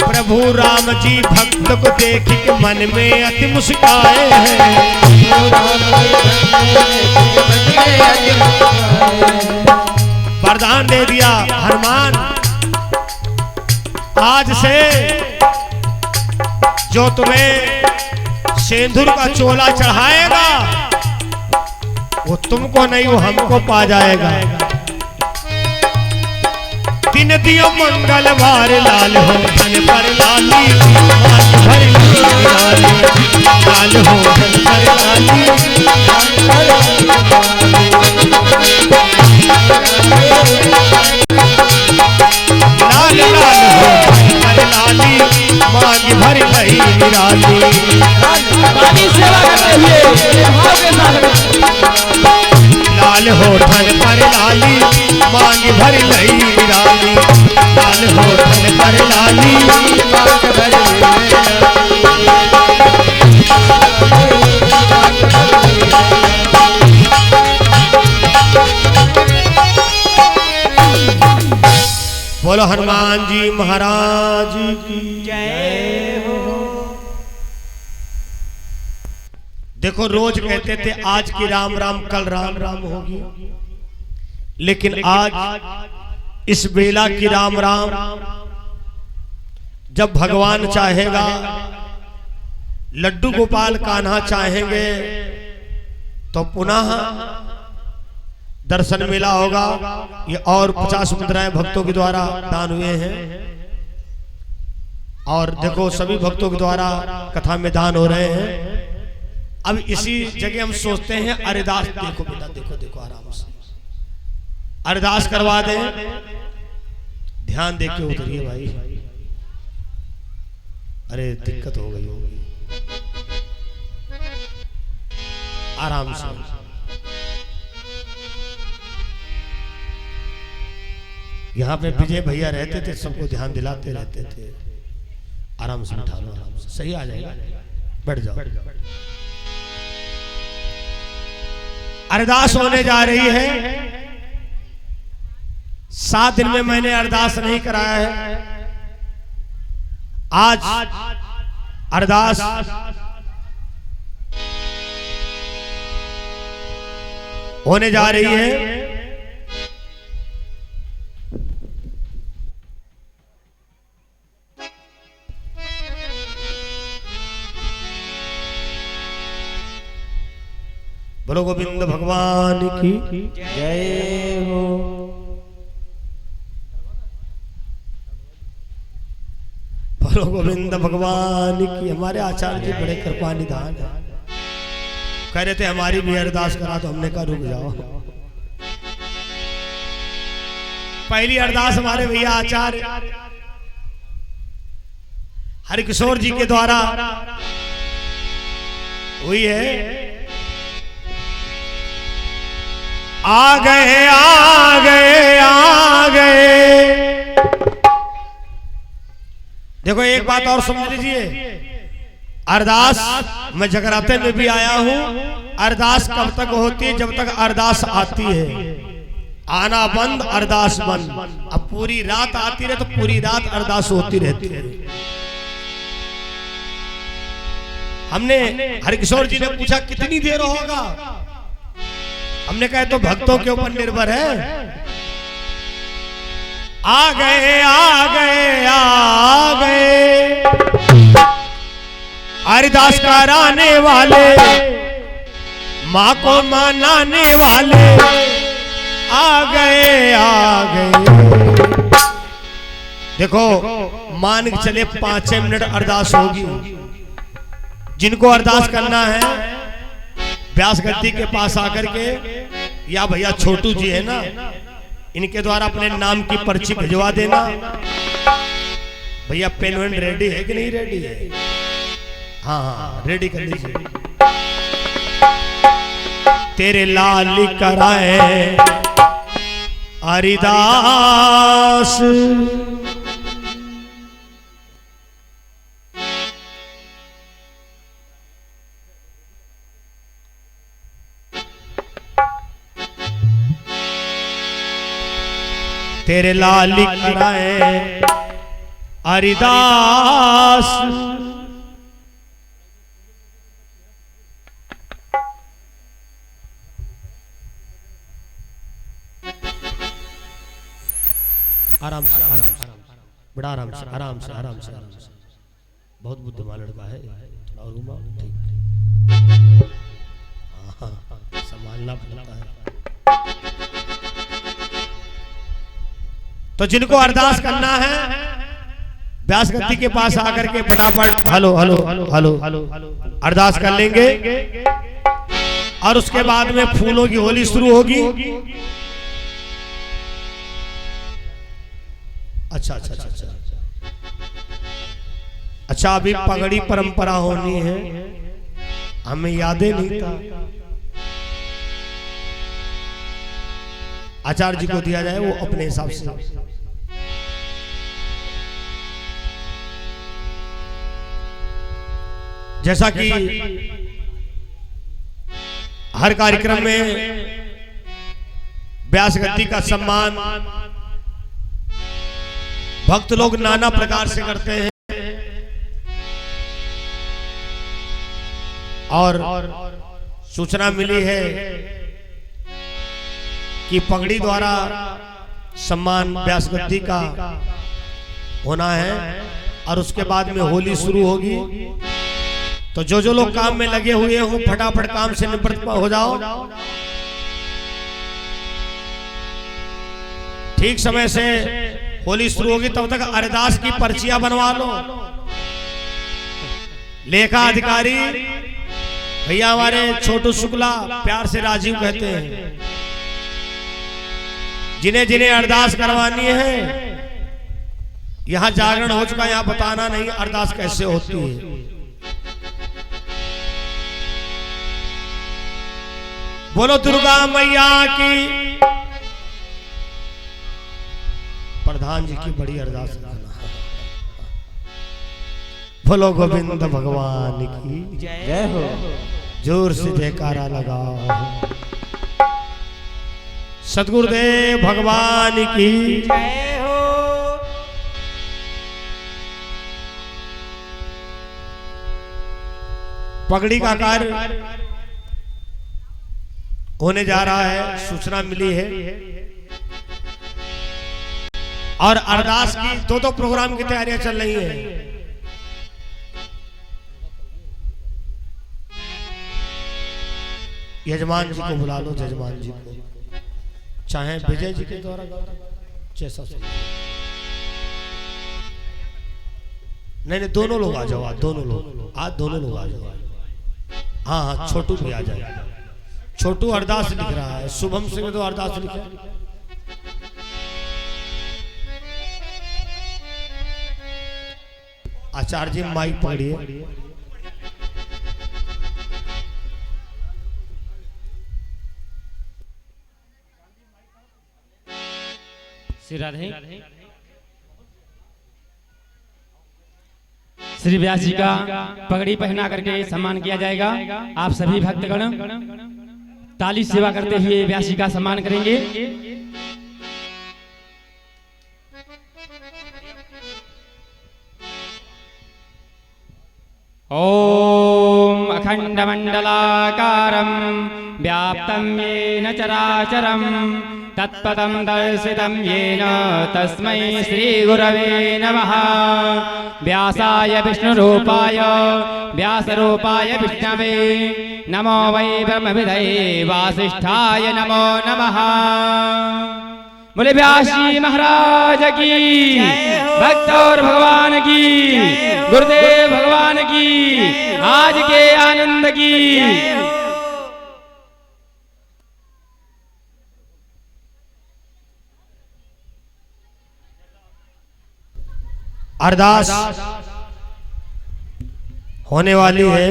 प्रभु राम जी भक्त को देख के मन में अति मुस्काए हैं। वरदान दे दिया हनुमान, आज से जो तुम्हें सिंदूर का चोला चढ़ाएगा वो तुमको नहीं वो हमको पा जाएगा। दिन दियो मंगलवार, लाल हो धन पर लाली, मांग भर गई लाली, लाल हो धन पर लाली। लाल लाल हो धन पर लाली, मांग भर गई निराली। लाल हो धन पर लाली, मांग भर गई निराली, लाल हो धन पर लाली, मांग भर बोलो हनुमान जी महाराज की जय हो। देखो रोज कहते थे आज की राम राम कल राम राम होगी, लेकिन आज इस बेला की राम राम जब भगवान चाहेगा, लड्डू गोपाल कान्हा चाहेंगे तो पुनः दर्शन मिला होगा। ये और 50 मुद्राएं भक्तों के द्वारा दान हुए हैं और देखो सभी भक्तों के द्वारा कथा में दान हो रहे हैं। अब इसी जगह हम सोचते हैं अरदास, देखो बेटा देखो देखो आराम से अरदास करवा दें, ध्यान देके उतरिए भाई। अरे दिक्कत हो गई होगी, आराम से। यहाँ पे विजय भैया रहते थे, सबको ध्यान दिलाते रहते थे। आराम से बिठा लो, आराम से, सही आ जाएगा। बैठ जाओ। अरदास होने जा रही है। 7 दिन में मैंने अरदास नहीं कराया है। आज अरदास होने जा रही है। बोलो गोविंद भगवान की जय हो। बोलो गोविंद भगवान की। हमारे आचार्य जी बड़े कृपा निधान है। कह रहे थे हमारी भी अरदास करा, तो हमने कहा रुक जाओ। पहली अरदास हमारे भैया आचार्य हरिकिशोर जी के द्वारा हुई है। आ गए आ गए आ गए। देखो एक बात और समझ लीजिए, अरदास मैं जगराते में भी आया हूं। अरदास कब तक होती है? जब तक अरदास आती है। आना बंद, अरदास बंद। अब पूरी रात आती रहे तो पूरी रात अरदास होती रहती है। हमने हरिकिशोर जी ने पूछा कितनी देर होगा? हमने कहा तो भक्तों के ऊपर निर्भर है। आ गए आ गए आ गए अरदास कराने वाले, माँ को मनाने वाले आ गए आ गए। देखो मान के चले 5 मिनट अरदास होगी। जिनको अरदास करना है व्यास गद्दी के पास आकर के, या भैया छोटू जी है ना, इनके द्वारा अपने नाम की पर्ची भिजवा देना। भैया पेन वेन रेडी है कि नहीं रेडी है? हाँ हाँ रेडी कर लीजिए। तेरे लाल कराए अरदास, तेरे लाल कराए अरदास। आराम से आराम से, बड़ा आराम से आराम से आराम से आराम से। बहुत बुद्धिमान लड़का है। थोड़ा और घुमाओ, ठीक। हाँ संभालना पड़ता है। तो जिनको अरदास करना है व्यास गद्दी के पास आकर के फटाफट हेलो हेलो हेलो अरदास कर लेंगे। और उसके बाद में फूलों की होली शुरू होगी। अच्छा अच्छा अच्छा अच्छा अच्छा। अभी पगड़ी परंपरा होनी है, हमें यादें नहीं था। आचार्य जी को दिया जाए वो अपने हिसाब से। जैसा कि हर कार्यक्रम में व्यास गद्दी का सम्मान भक्त लोग नाना प्रकार से करते हैं। और सूचना मिली है कि पगड़ी द्वारा सम्मान व्यास गद्दी का होना है। और उसके बाद में होली शुरू होगी। तो जो जो लोग काम में लगे हुए हो फटाफट काम से निवृत्त हो जाओ। ठीक समय से होली शुरू होगी, तब तक अरदास की पर्चियां बनवा लो। लेखा अधिकारी भैया हमारे छोटू शुक्ला, प्यार से राजीव कहते हैं, जिन्हें जिन्हें अरदास करवानी है यहाँ जागरण हो चुका, यहाँ बताना नहीं अरदास कैसे होती है। बोलो दुर्गा मैया की। प्रधान जी की बड़ी अरदास करना। बोलो गोविंद भगवान की जय हो। जोर से जयकारा लगाओ। सतगुरुदेव भगवान की जय हो। पगड़ी का कार्य होने जा रहा है, सूचना मिली है। और अरदास की दो प्रोग्राम की तैयारियां चल रही हैं। यजमान जी को बुला लो, यजमान जी को, चाहे विजय जी के द्वारा जैसा नहीं, दोनों लोग आ जाओ, आज दोनों लोग, आज दोनों लोग आ जाओ। हाँ, छोटू भी आ जाए। छोटू अरदास लिख रहा है, शुभम सिंह तो अरदास लिखा है। आचार्य जी माइक पकड़िए। श्री राधे। श्री व्यास जी का पगड़ी पहना करके सम्मान किया जाएगा। आप सभी भक्तगण ताली सेवा करते हुए व्यास जी का सम्मान करेंगे। ओम अखंड मंडलाकारं व्याप्तं येन चराचरं तत्पदं दर्शितं येन तस्मै श्री गुरवे नमः। व्यासाय विष्णुरूपाय व्यासरूपाय विष्णवे नमो वै ब्रह्मविदये वासिष्ठाय नमो नमः। बोले व्यास जी महाराज की, भक्त और भगवान की, गुरुदेव भगवान की, आज के आनंद की। अरदास होने वाली है।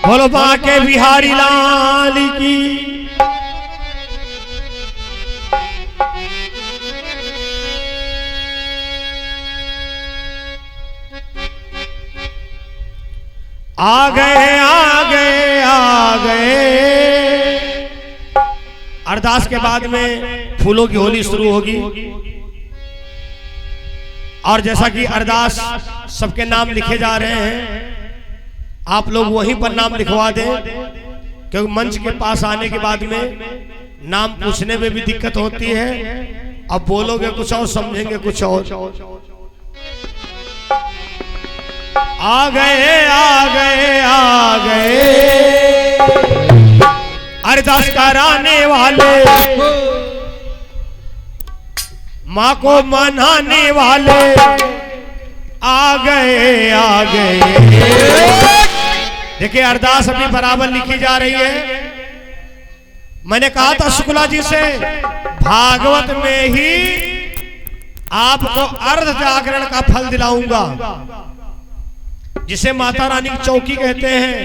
बोलो बांके बिहारी लाल की। आ गए आ गए आ गए। अरदास के बाद में फूलों की होली शुरू होगी। और जैसा कि अरदास सबके नाम लिखे जा रहे हैं, आप लोग वहीं पर नाम लिखवा दें, क्योंकि मंच के पास आने के बाद में नाम पूछने में भी दिक्कत होती है। अब बोलोगे कुछ और, समझेंगे कुछ और। आ गए आ गए आ गए अरदास कराने वाले, माँ को मनाने वाले आ गए आ गए। देखिए अरदास अभी बराबर लिखी जा रही है। मैंने कहा था शुक्ला जी से, भागवत में ही आपको अर्ध जागरण का फल दिलाऊंगा, जिसे माता रानी की चौकी कहते हैं।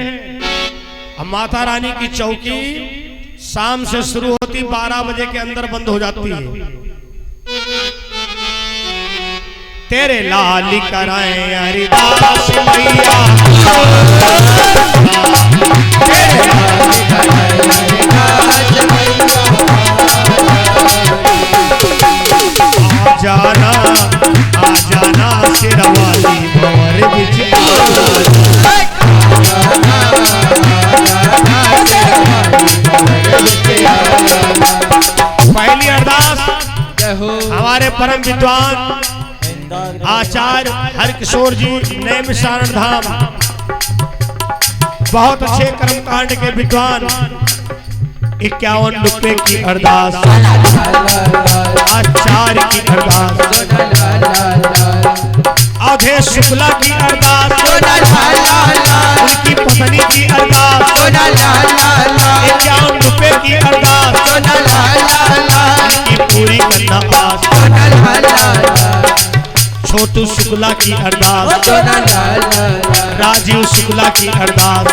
अब माता रानी की चौकी शाम से शुरू होती, 12 बजे के अंदर बंद हो जाती है। तेरे लाल कराएं हरिदास मैया, तेरे लाल कराएं हरिदास मैया। आ जाना शेरवाली भंवर बिच पहली अरदास हमारे परम विद्वान आचार्य हरकिशोर जी नए मिश्रण धाम, बहुत अच्छे कर्मकांड के विद्वान, 51 रुपए की अरदास, आज 4 की अरदास, आधे शुक्ला की अरदास, उनकी पत्नी की अरदास, 51 रुपए की अरदास, उनकी पूरी करना आस। छोटू शुक्ला की अरदास, राजीव शुक्ला की अरदास,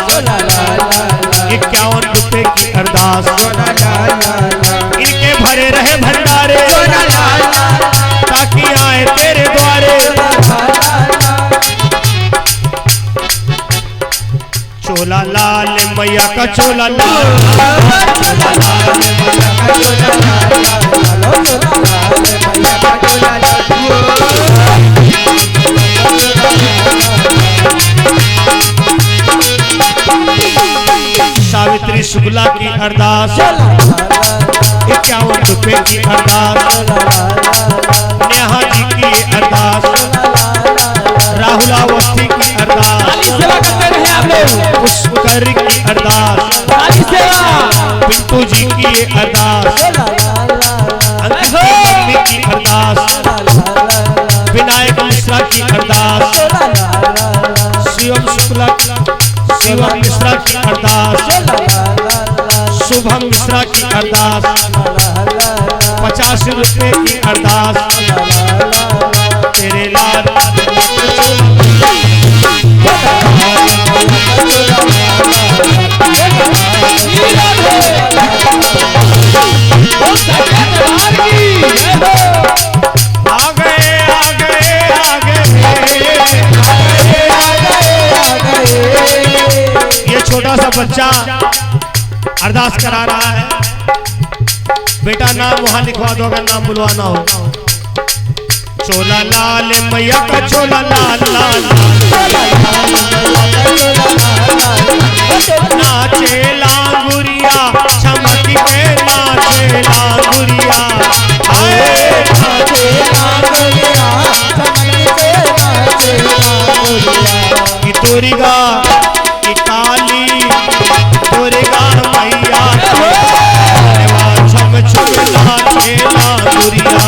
51 रुपए की अरदास, इनके भरे रहे भंडारे ताकि आए तेरे द्वारे। चोला लाल मैया का चोला लाल, सावित्री शुक्ला की अरदास, 51 रुपए की अरदास, नेहा जी की अरदास, राहुल अवस्थी की अरदास, पुष्कर की अरदास, पिंटू जी की अरदास, अंकित की अरदास, विनायक मिश्रा की अरदास, शिवम मिश्रा की अरदास, शुभम मिश्रा की अरदास, 50 रुपए की अरदास, तेरे लाल छोटा सा बच्चा अरदास करा रहा है। बेटा नाम वहां लिखवा दो अगर नाम बुलवाना हो। चोला लाल मैया का चोला लाल लाल, नाचे लांगुरिया चमक के नाचे लांगुरिया, की दुर्गा की काली दुर्गा मैया छम छम नाचे लांगुरिया।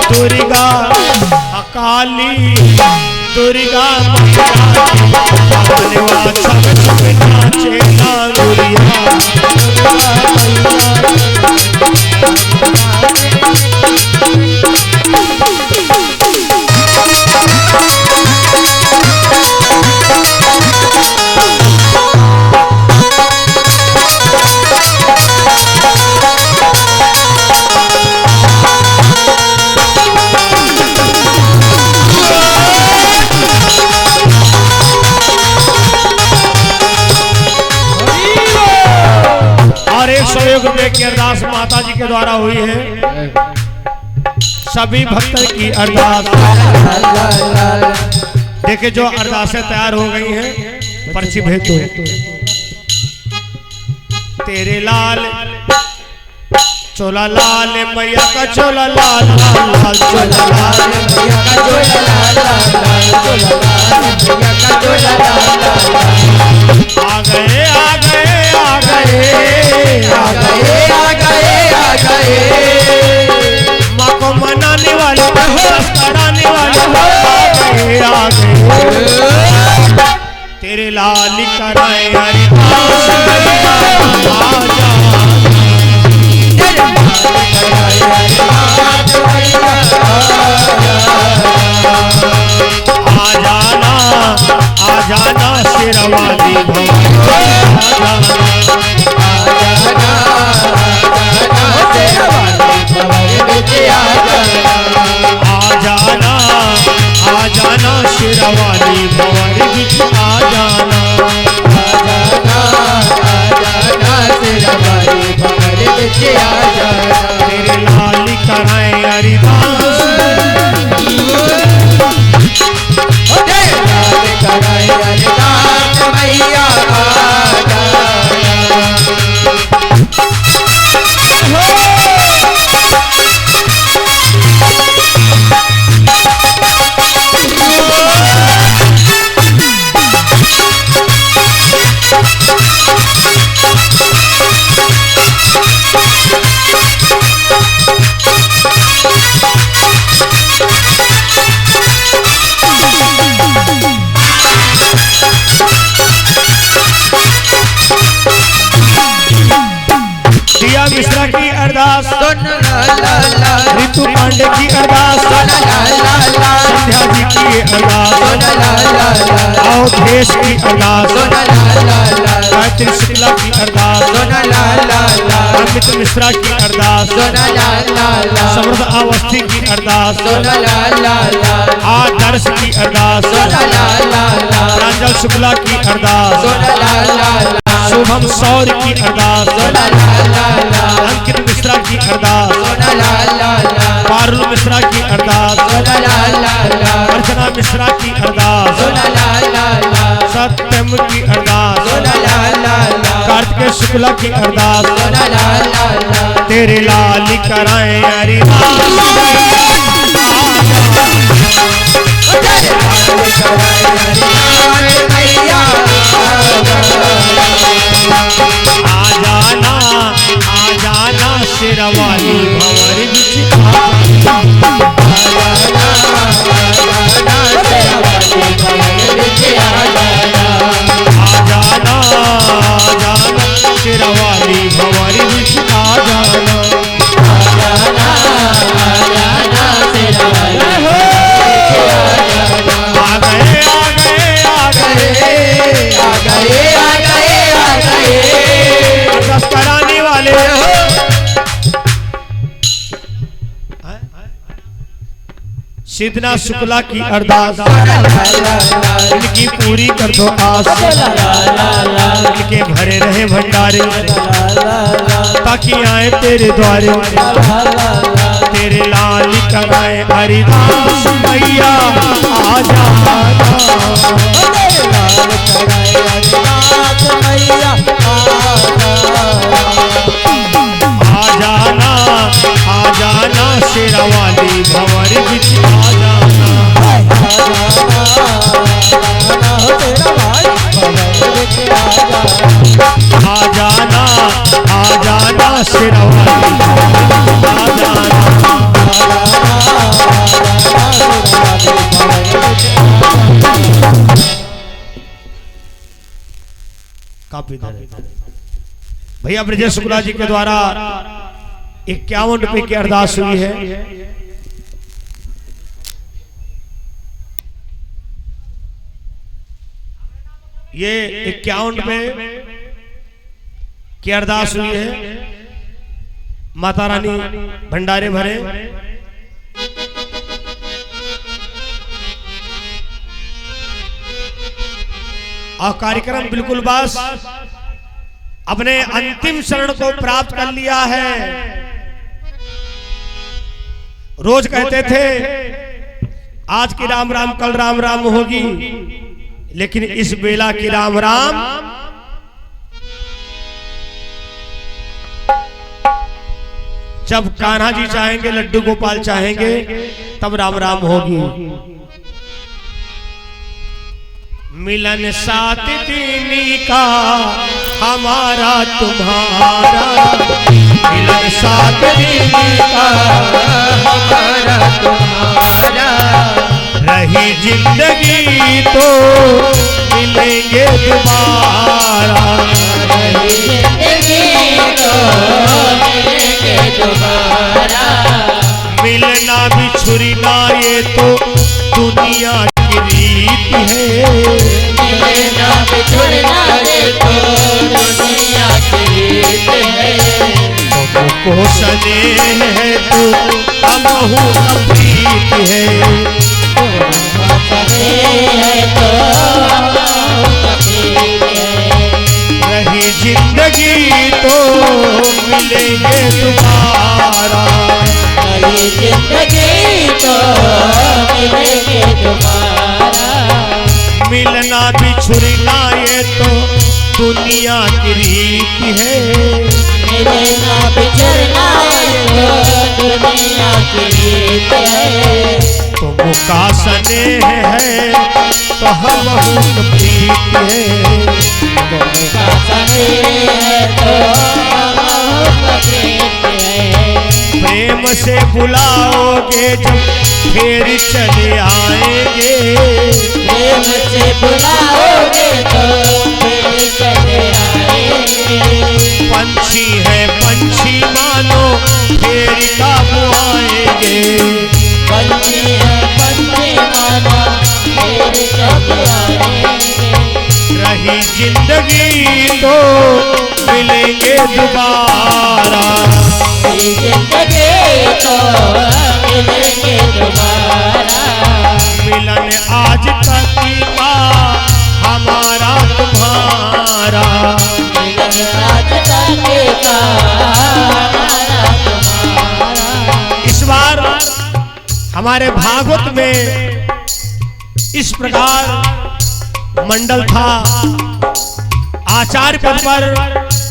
दुर्गा काली दुर्गा मैया छम छम नाचे लांगुरिया। रुपए की अरदास माता जी के द्वारा हुई है। सभी भक्तों की अरदास देखिए, जो अरदासें तैयार हो गई हैं पर्ची भेज दो। तेरे लाल चोला लाल मैया का चोला लाल लाल लाल, चोला लाल मैया का चोला लाल लाल लाल, चोला लाल मैया का चोला लाल लाल। आ गए आ गए आ गए आ गए आ गए आ गए, माँ को मनाने वाले कराने वाले आ गए। तेरे लाल कराए हरि आ जाना शेरवाली आ जाना शेरवाली भंवर बिच आ जाना बिच आ जाना तेरे लाल कराए हरिदास तेरे लाल कराए अरदास मैया आ जाना दिया मिश्रा की अरदास, ऋतु पांडे की अरदास, संध्या जी की अरदास, अवधेश की अरदास, गायत्री शुक्ला की अरदास, अमित मिश्रा की अरदास, समृद्ध अवस्थी की अरदास, आदर्श की अरदास, प्रांजल शुक्ला की अरदास, शुभम सौर की अरदास, अंकित मिश्रा की अरदास, पारुल मिश्रा की अरदास, अर्चना मिश्रा की अरदास, सत्यम की अरदास, कार्तिकेय शुक्ला की अरदास, तेरे लाल कराए हरिदास आ जाना शेरवाली भंवर बिच आ जाना शेरवाली भंवर बिच आ जाना कराने वाले सिद्धनाथ शुक्ला की अरदास, इनकी पूरी कर दो आस, इनके भरे रहे भंडारे ताकि आए तेरे द्वारे, तेरे लाल कराए हरिदास मैया आ जाना आ जाना शेरवाली भंवर बिच आ जाना आ जाना शेरवाली आ जाना काफी भैया ब्रजेश शुक्ला जी के द्वारा 51 रुपए की अरदास हुई है। ये 51 रुपए की अरदास हुई है। माता रानी भंडारे भरे। और कार्यक्रम बिल्कुल बस अपने अंतिम शरण को प्राप्त कर लिया है। रोज कहते थे आज की राम राम कल राम राम होगी, लेकिन इस बेला की राम राम जब कान्हा जी चाहेंगे, लड्डू गोपाल चाहेंगे, तब राम राम होगी। मिलन सात दीनी का हमारा तुम्हारा, मिलन सात दीनी का हमारा तुम्हारा, रही जिंदगी तो मिलेंगे दोबारा, रही जिंदगी तो मिलेंगे दोबारा। मिलना भी छुरीना ये तो दुनिया की रीत है, मिलना भी छुड़ना ये तो दुनिया की रीत है। तुमको स्नेह है तो हमहू प्रीत है, रही जिंदगी तो मिलेंगे मिलना बिछुड़ना ये तो दुनिया की रीत है। मिलना बिछड़ना ये तो दुनिया की रीत है। तुमका स्नेह है तो हम प्रीत है। तुमका स्नेह है तो हम प्रीत है। प्रेम से बुलाओगे जब फिर चले आएंगे। प्रेम से बुलाओगे तो फिर चले आएंगे। पंछी है पंछी मानो फिर कब आएंगे। पंछी है पंछी मानो फिर कब आएंगे। रही जिंदगी तो मिलेंगे दोबारा। जिंदगी तो मिलेंगे दोबारा। मिलन आज तक का हमारा तुम्हारा। मिलन आज तक का हमारा तुम्हारा। इस बार हमारे भागवत में इस प्रकार मंडल था। आचार्य पद पर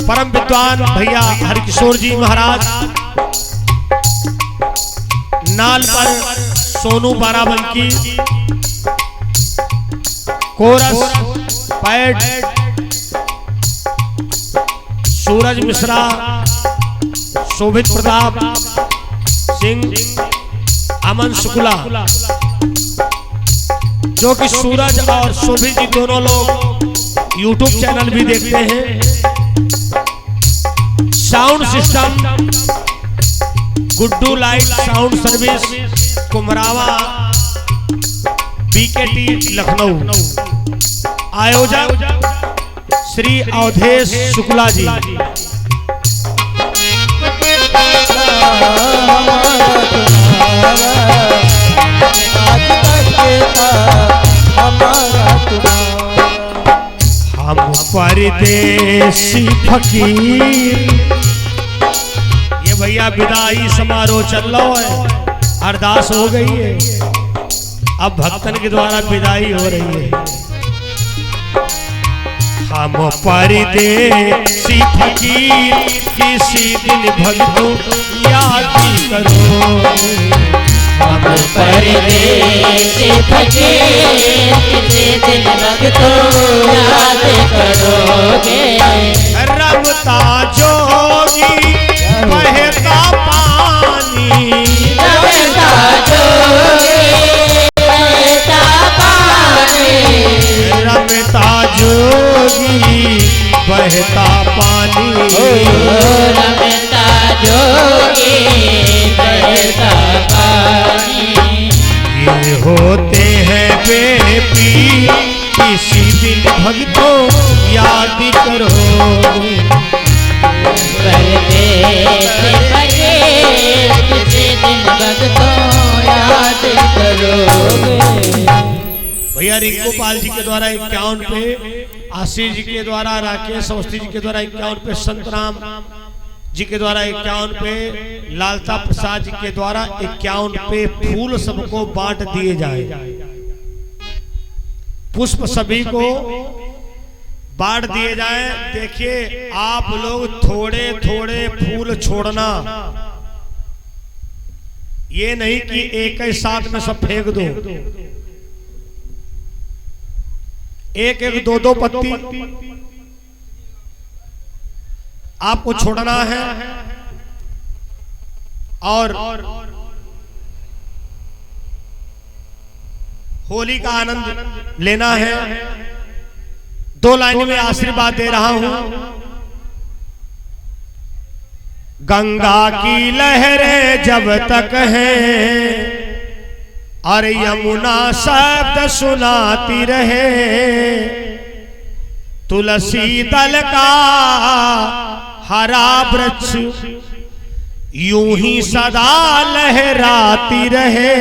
परम विद्वान भैया हरकिशोर जी महाराज, नाल पर सोनू बाराबंकी, कोरस पैड सूरज मिश्रा, शोभित प्रताप सिंह, अमन शुक्ला, जो कि सूरज और शोभित जी दोनों लोग यूट्यूब चैनल भी देखते हैं। Sound system Guddu light sound service Kumrawa BKT Lucknow. आयोजक श्री अवधेश शुक्ला जी। हम परदेसी फकीर। ये भैया विदाई समारोह चल रहा है, अरदास हो गई है, अब भक्तन के द्वारा विदाई हो रही है। हम परदेसी फकीर किसी दिन भक्तों याद करो। हम परदेसी फकीर किसी दिन भक्तों याद करोगे। रमता जोगी बहता पानी। रमता जोगी बहता पानी। रमता जोगी बहता पानी। रमता जोगी बहता पानी। ये होते हैं बेपी किसी दिन भक्तों याद करो। परदेसी फकीर किसी दिन भक्तों याद करोगे। भैया रिंकू पाल जी के द्वारा 51 पे, आशीष जी के द्वारा, राकेश अवस्थी जी के द्वारा 51 पे, संतराम जी के द्वारा 51 पे, लालता प्रसाद जी के द्वारा 51 पे फूल सबको बांट दिए जाए। पुष्प सभी को बांट दिए जाए। देखिए आप लोग थोड़े थोड़े फूल छोड़ना, ये नहीं कि एक ही साथ में सब फेंक दो। एक एक दो दो पत्ती आपको छोड़ना है और होली का आनंद लेना है। 2 लाइन में आशीर्वाद दे रहा हूं। गंगा की लहरें जब तक हैं और यमुना शब्द सुनाती रहे, तुलसी दल का हरा वृक्ष यूं ही सदा लहराती रहे।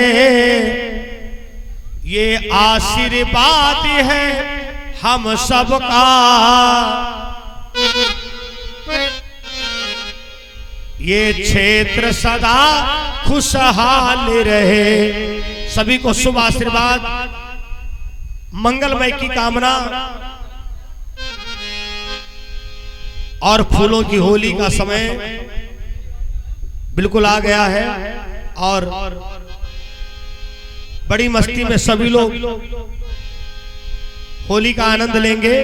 ये आशीर्वाद है हम सबका, ये क्षेत्र सदा खुशहाल रहे। सभी को शुभ आशीर्वाद मंगलमय की कामना और फूलों की होली का समय बिल्कुल आ गया है और बड़ी मस्ती में सभी लोग होली का आनंद लेंगे।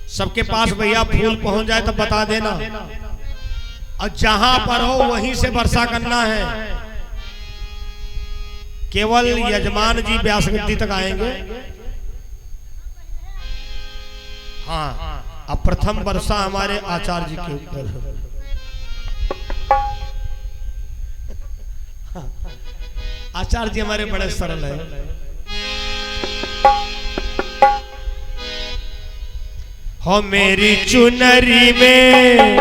सबके पास भैया फूल पहुंच जाए तो बता देना, और जहां पर हो वहीं से वर्षा करना है। केवल यजमान जी व्यास गद्दी तक आएंगे। हाँ, अब प्रथम वर्षा हमारे आचार्य जी के ऊपर। आचार्य जी हमारे बड़े सरल है। हो मेरी चुनरी में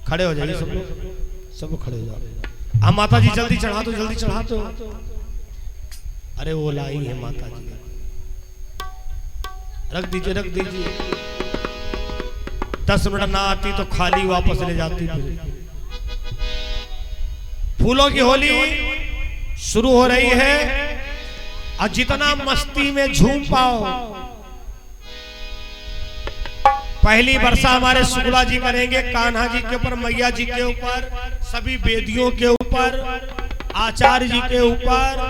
खड़े हो जाइए सब लोग, सब खड़े हो जाओ। हाँ माता जी जल्दी चढ़ा दो, जल्दी चढ़ा दो। अरे वो लाई है माता जी, रख दीजिए, रख दीजिए। 10 मिनट ना आती तो खाली वापस ले जाती। फूलों की होली शुरू हो रही है और जितना मस्ती में झूम पाओ। पहली वर्षा हमारे शुक्ला जी करेंगे, कान्हा जी के ऊपर, मैया जी के ऊपर, सभी वेदियों के ऊपर, आचार्य जी के ऊपर,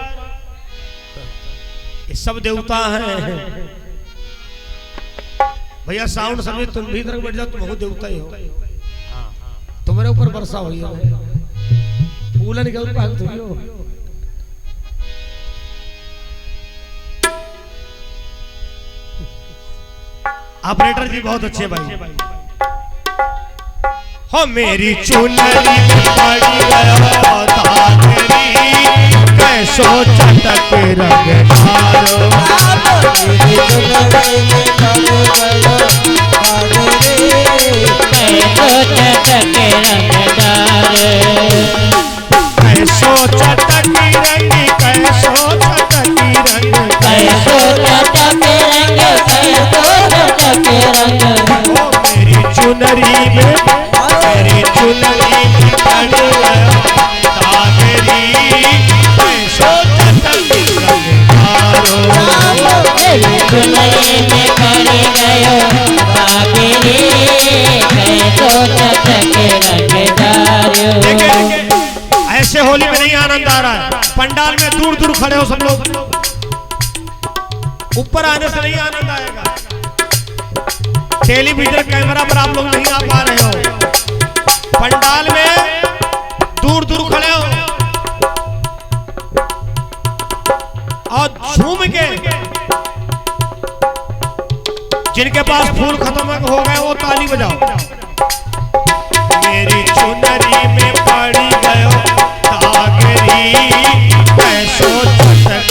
ये सब देवता हैं। भैया साउंड सभी तुम भी इधर बैठ जाओ, तुम हो देवता ही हो। तुम्हारे ऊपर वर्षा हुई है, फूलन के ऊपर थोड़ी हो। ऑपरेटर जी बहुत अच्छे भाई। हो मेरी चुनरी पड़ी गया धागरी, कैसो चटक रंग धारो। कैसो चटकी रंग, कैसो चटकी रंग, कैसो चटकी रंग, मेरी चुनरी में, मेरी चुनरी में पड़ गया धागरी, कैसो चटकी रंग धारो। मेरी चुनरी में पड़ गया धागरी, कैसो चटकी रंग धारो। ऐसे होली में नहीं आनंद आ रहा है। पंडाल में दूर दूर खड़े हो सब लोग, ऊपर आने से नहीं आनंद आएगा। टेलीविजन कैमरा पर आप लोग नहीं आ पा रहे हो। पंडाल में दूर दूर खड़े हो और झूम के, जिनके पास फूल खत्म हो गए वो ताली बजाओ। मेरी चुनरी में पड़ी गयो धागरी, कैसो चटक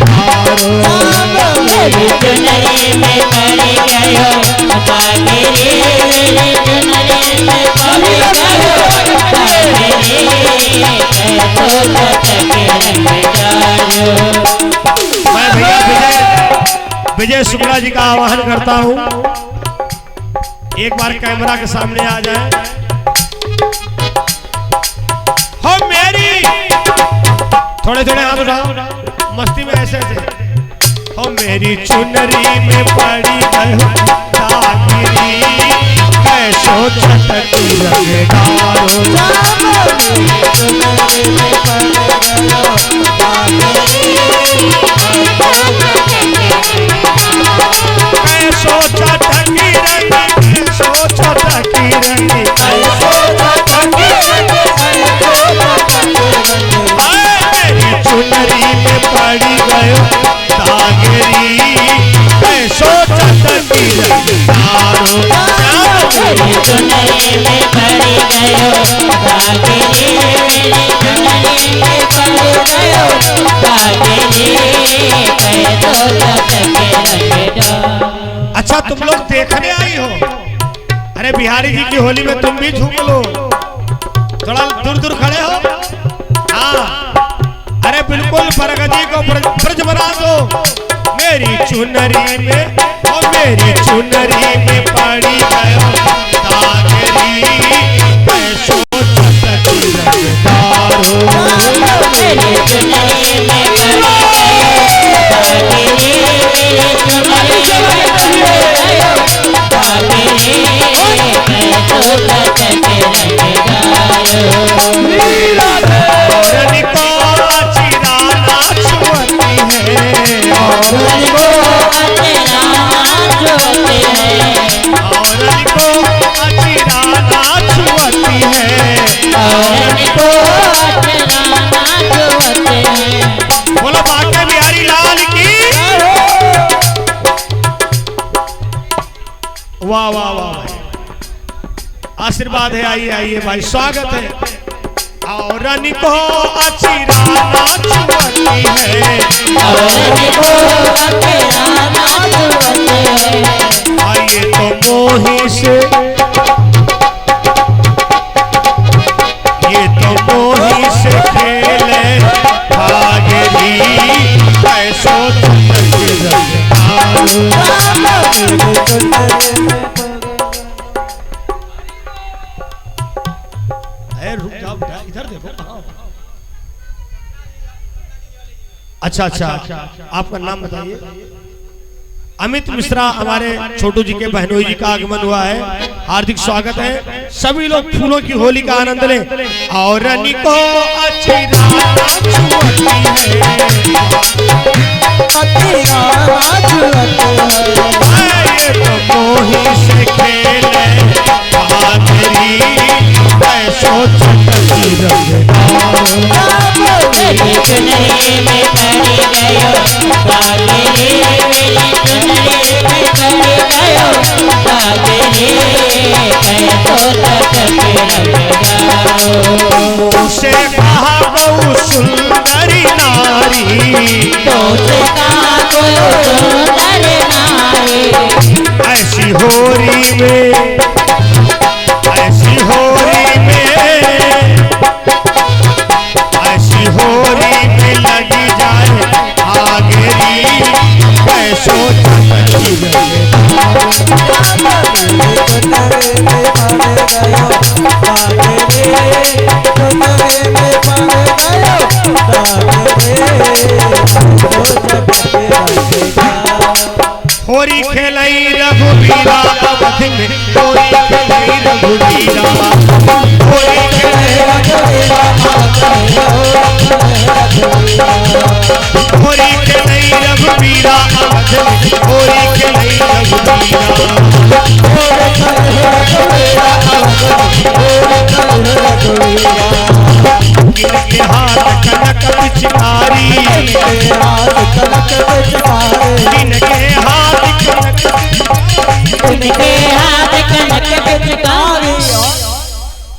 धारो। मेरी चुनरी में पड़ी गयो धागरी, मेरी चुनरी में पड़ी गयो धागरी, कैसो चटक धारो। मैं भैया विजय शुक्ला जी का आह्वान करता हूँ, एक बार कैमरा के सामने आ जाए। हो मेरी, थोड़े थोड़े हाथ उठाओ मस्ती में ऐसे ऐसे। हो मेरी चुनरी में पड़ी गयो धागरी, कैसो चटकी रंग धारो। चुनरी में पड़ी गयो धागरी, कैसो चटकी रंग, कैसो चटकी रंग, कैसो चटकी रंग, मेरी चुनरी में पड़ी गयो धागरी, कैसो चटकी रंग धारो। मेरी चुनरी में पड़ी गयो धागरी, मेरी चुनरी में पड़ी गयो धागरी, कैसो चटकी रंग धारो। अच्छा तुम लोग देखने आई हो? अरे बिहारी जी की होली में तुम भी झूम लो, थोड़ा दूर दूर खड़े हो। हाँ, अरे बिल्कुल प्रगति को ब्रज बना दो। मेरी चुनरी में, ओ मेरी चुनरी में पड़ी गयो धागरी, कैसो चटकी रंग धारो। मेरी चुनरी निको चिराना छुअती है और निको चिराना छुअती है बोलो बांके बिहारी लाल की वाह वाह वाह आशीर्वाद है आइए आइए भाई स्वागत है और निको चिराना छुअती है आइए तो मोही से ये तो मोही से खेले भागेरी ऐसो रुक जाओ इधर देखो कहाँ अच्छा आपका नाम बताइए अमित मिश्रा हमारे छोटू जी के बहनोई जी का आगमन हुआ है हार्दिक स्वागत है सभी लोग फूलों की होली का आनंद लें और निको ये तो मोही से खेले ऐसो चटकी से कहा गौ सुंदरी नारी ऐसी होरी में ऐसी होरी में लगी जाए आगेरी कैसो होरी खेलई रघुवीरा अवध में होरी खेलई रघुवीरा होरी खेलई रघुवीरा अवध में होरी खेलई इनके हाथ कनक पिचकारी इनके हाथ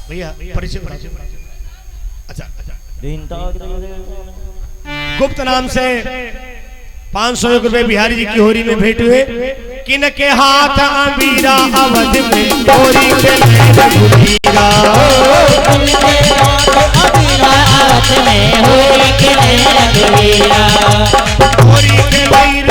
भैया परिचय अच्छा गुप्त नाम से 501 रुपए बिहारी जी की होरी में भेंट हुए किनके हाथ अबीरा अवध में होरी खेले रघुवीरा होरी खेले रघुवीरा होरी खेले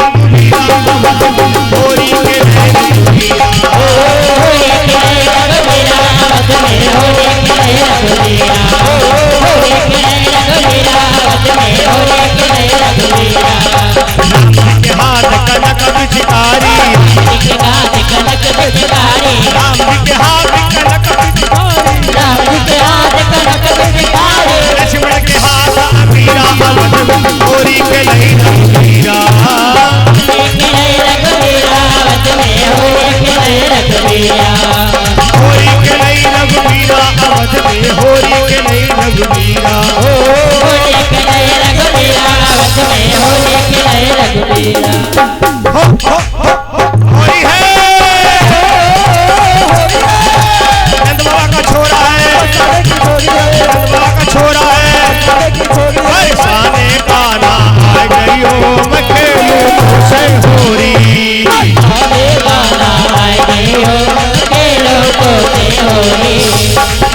हाथ कनक पिचकारी राम जी के हाथ कनक पिचकारी लक्ष्मण के हाथ अबीरा अवध होरी खेलई रघुवीरा होरी खेलई रघुवीरा अवध में होरी खेलई रघुवीरा होरी है नंद बाबा का छोरा है नंद बाबा का छोरा है बरसाने काना आ गई हो मैं खेलूं से होरी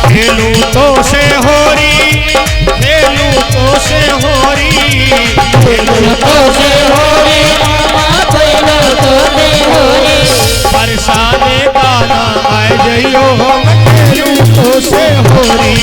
खेलूं तो से होरी खेलूं तो से होरी खेलूं तो से होरी बरसाने गाना आए जइयो हम खेलूं तो से होरी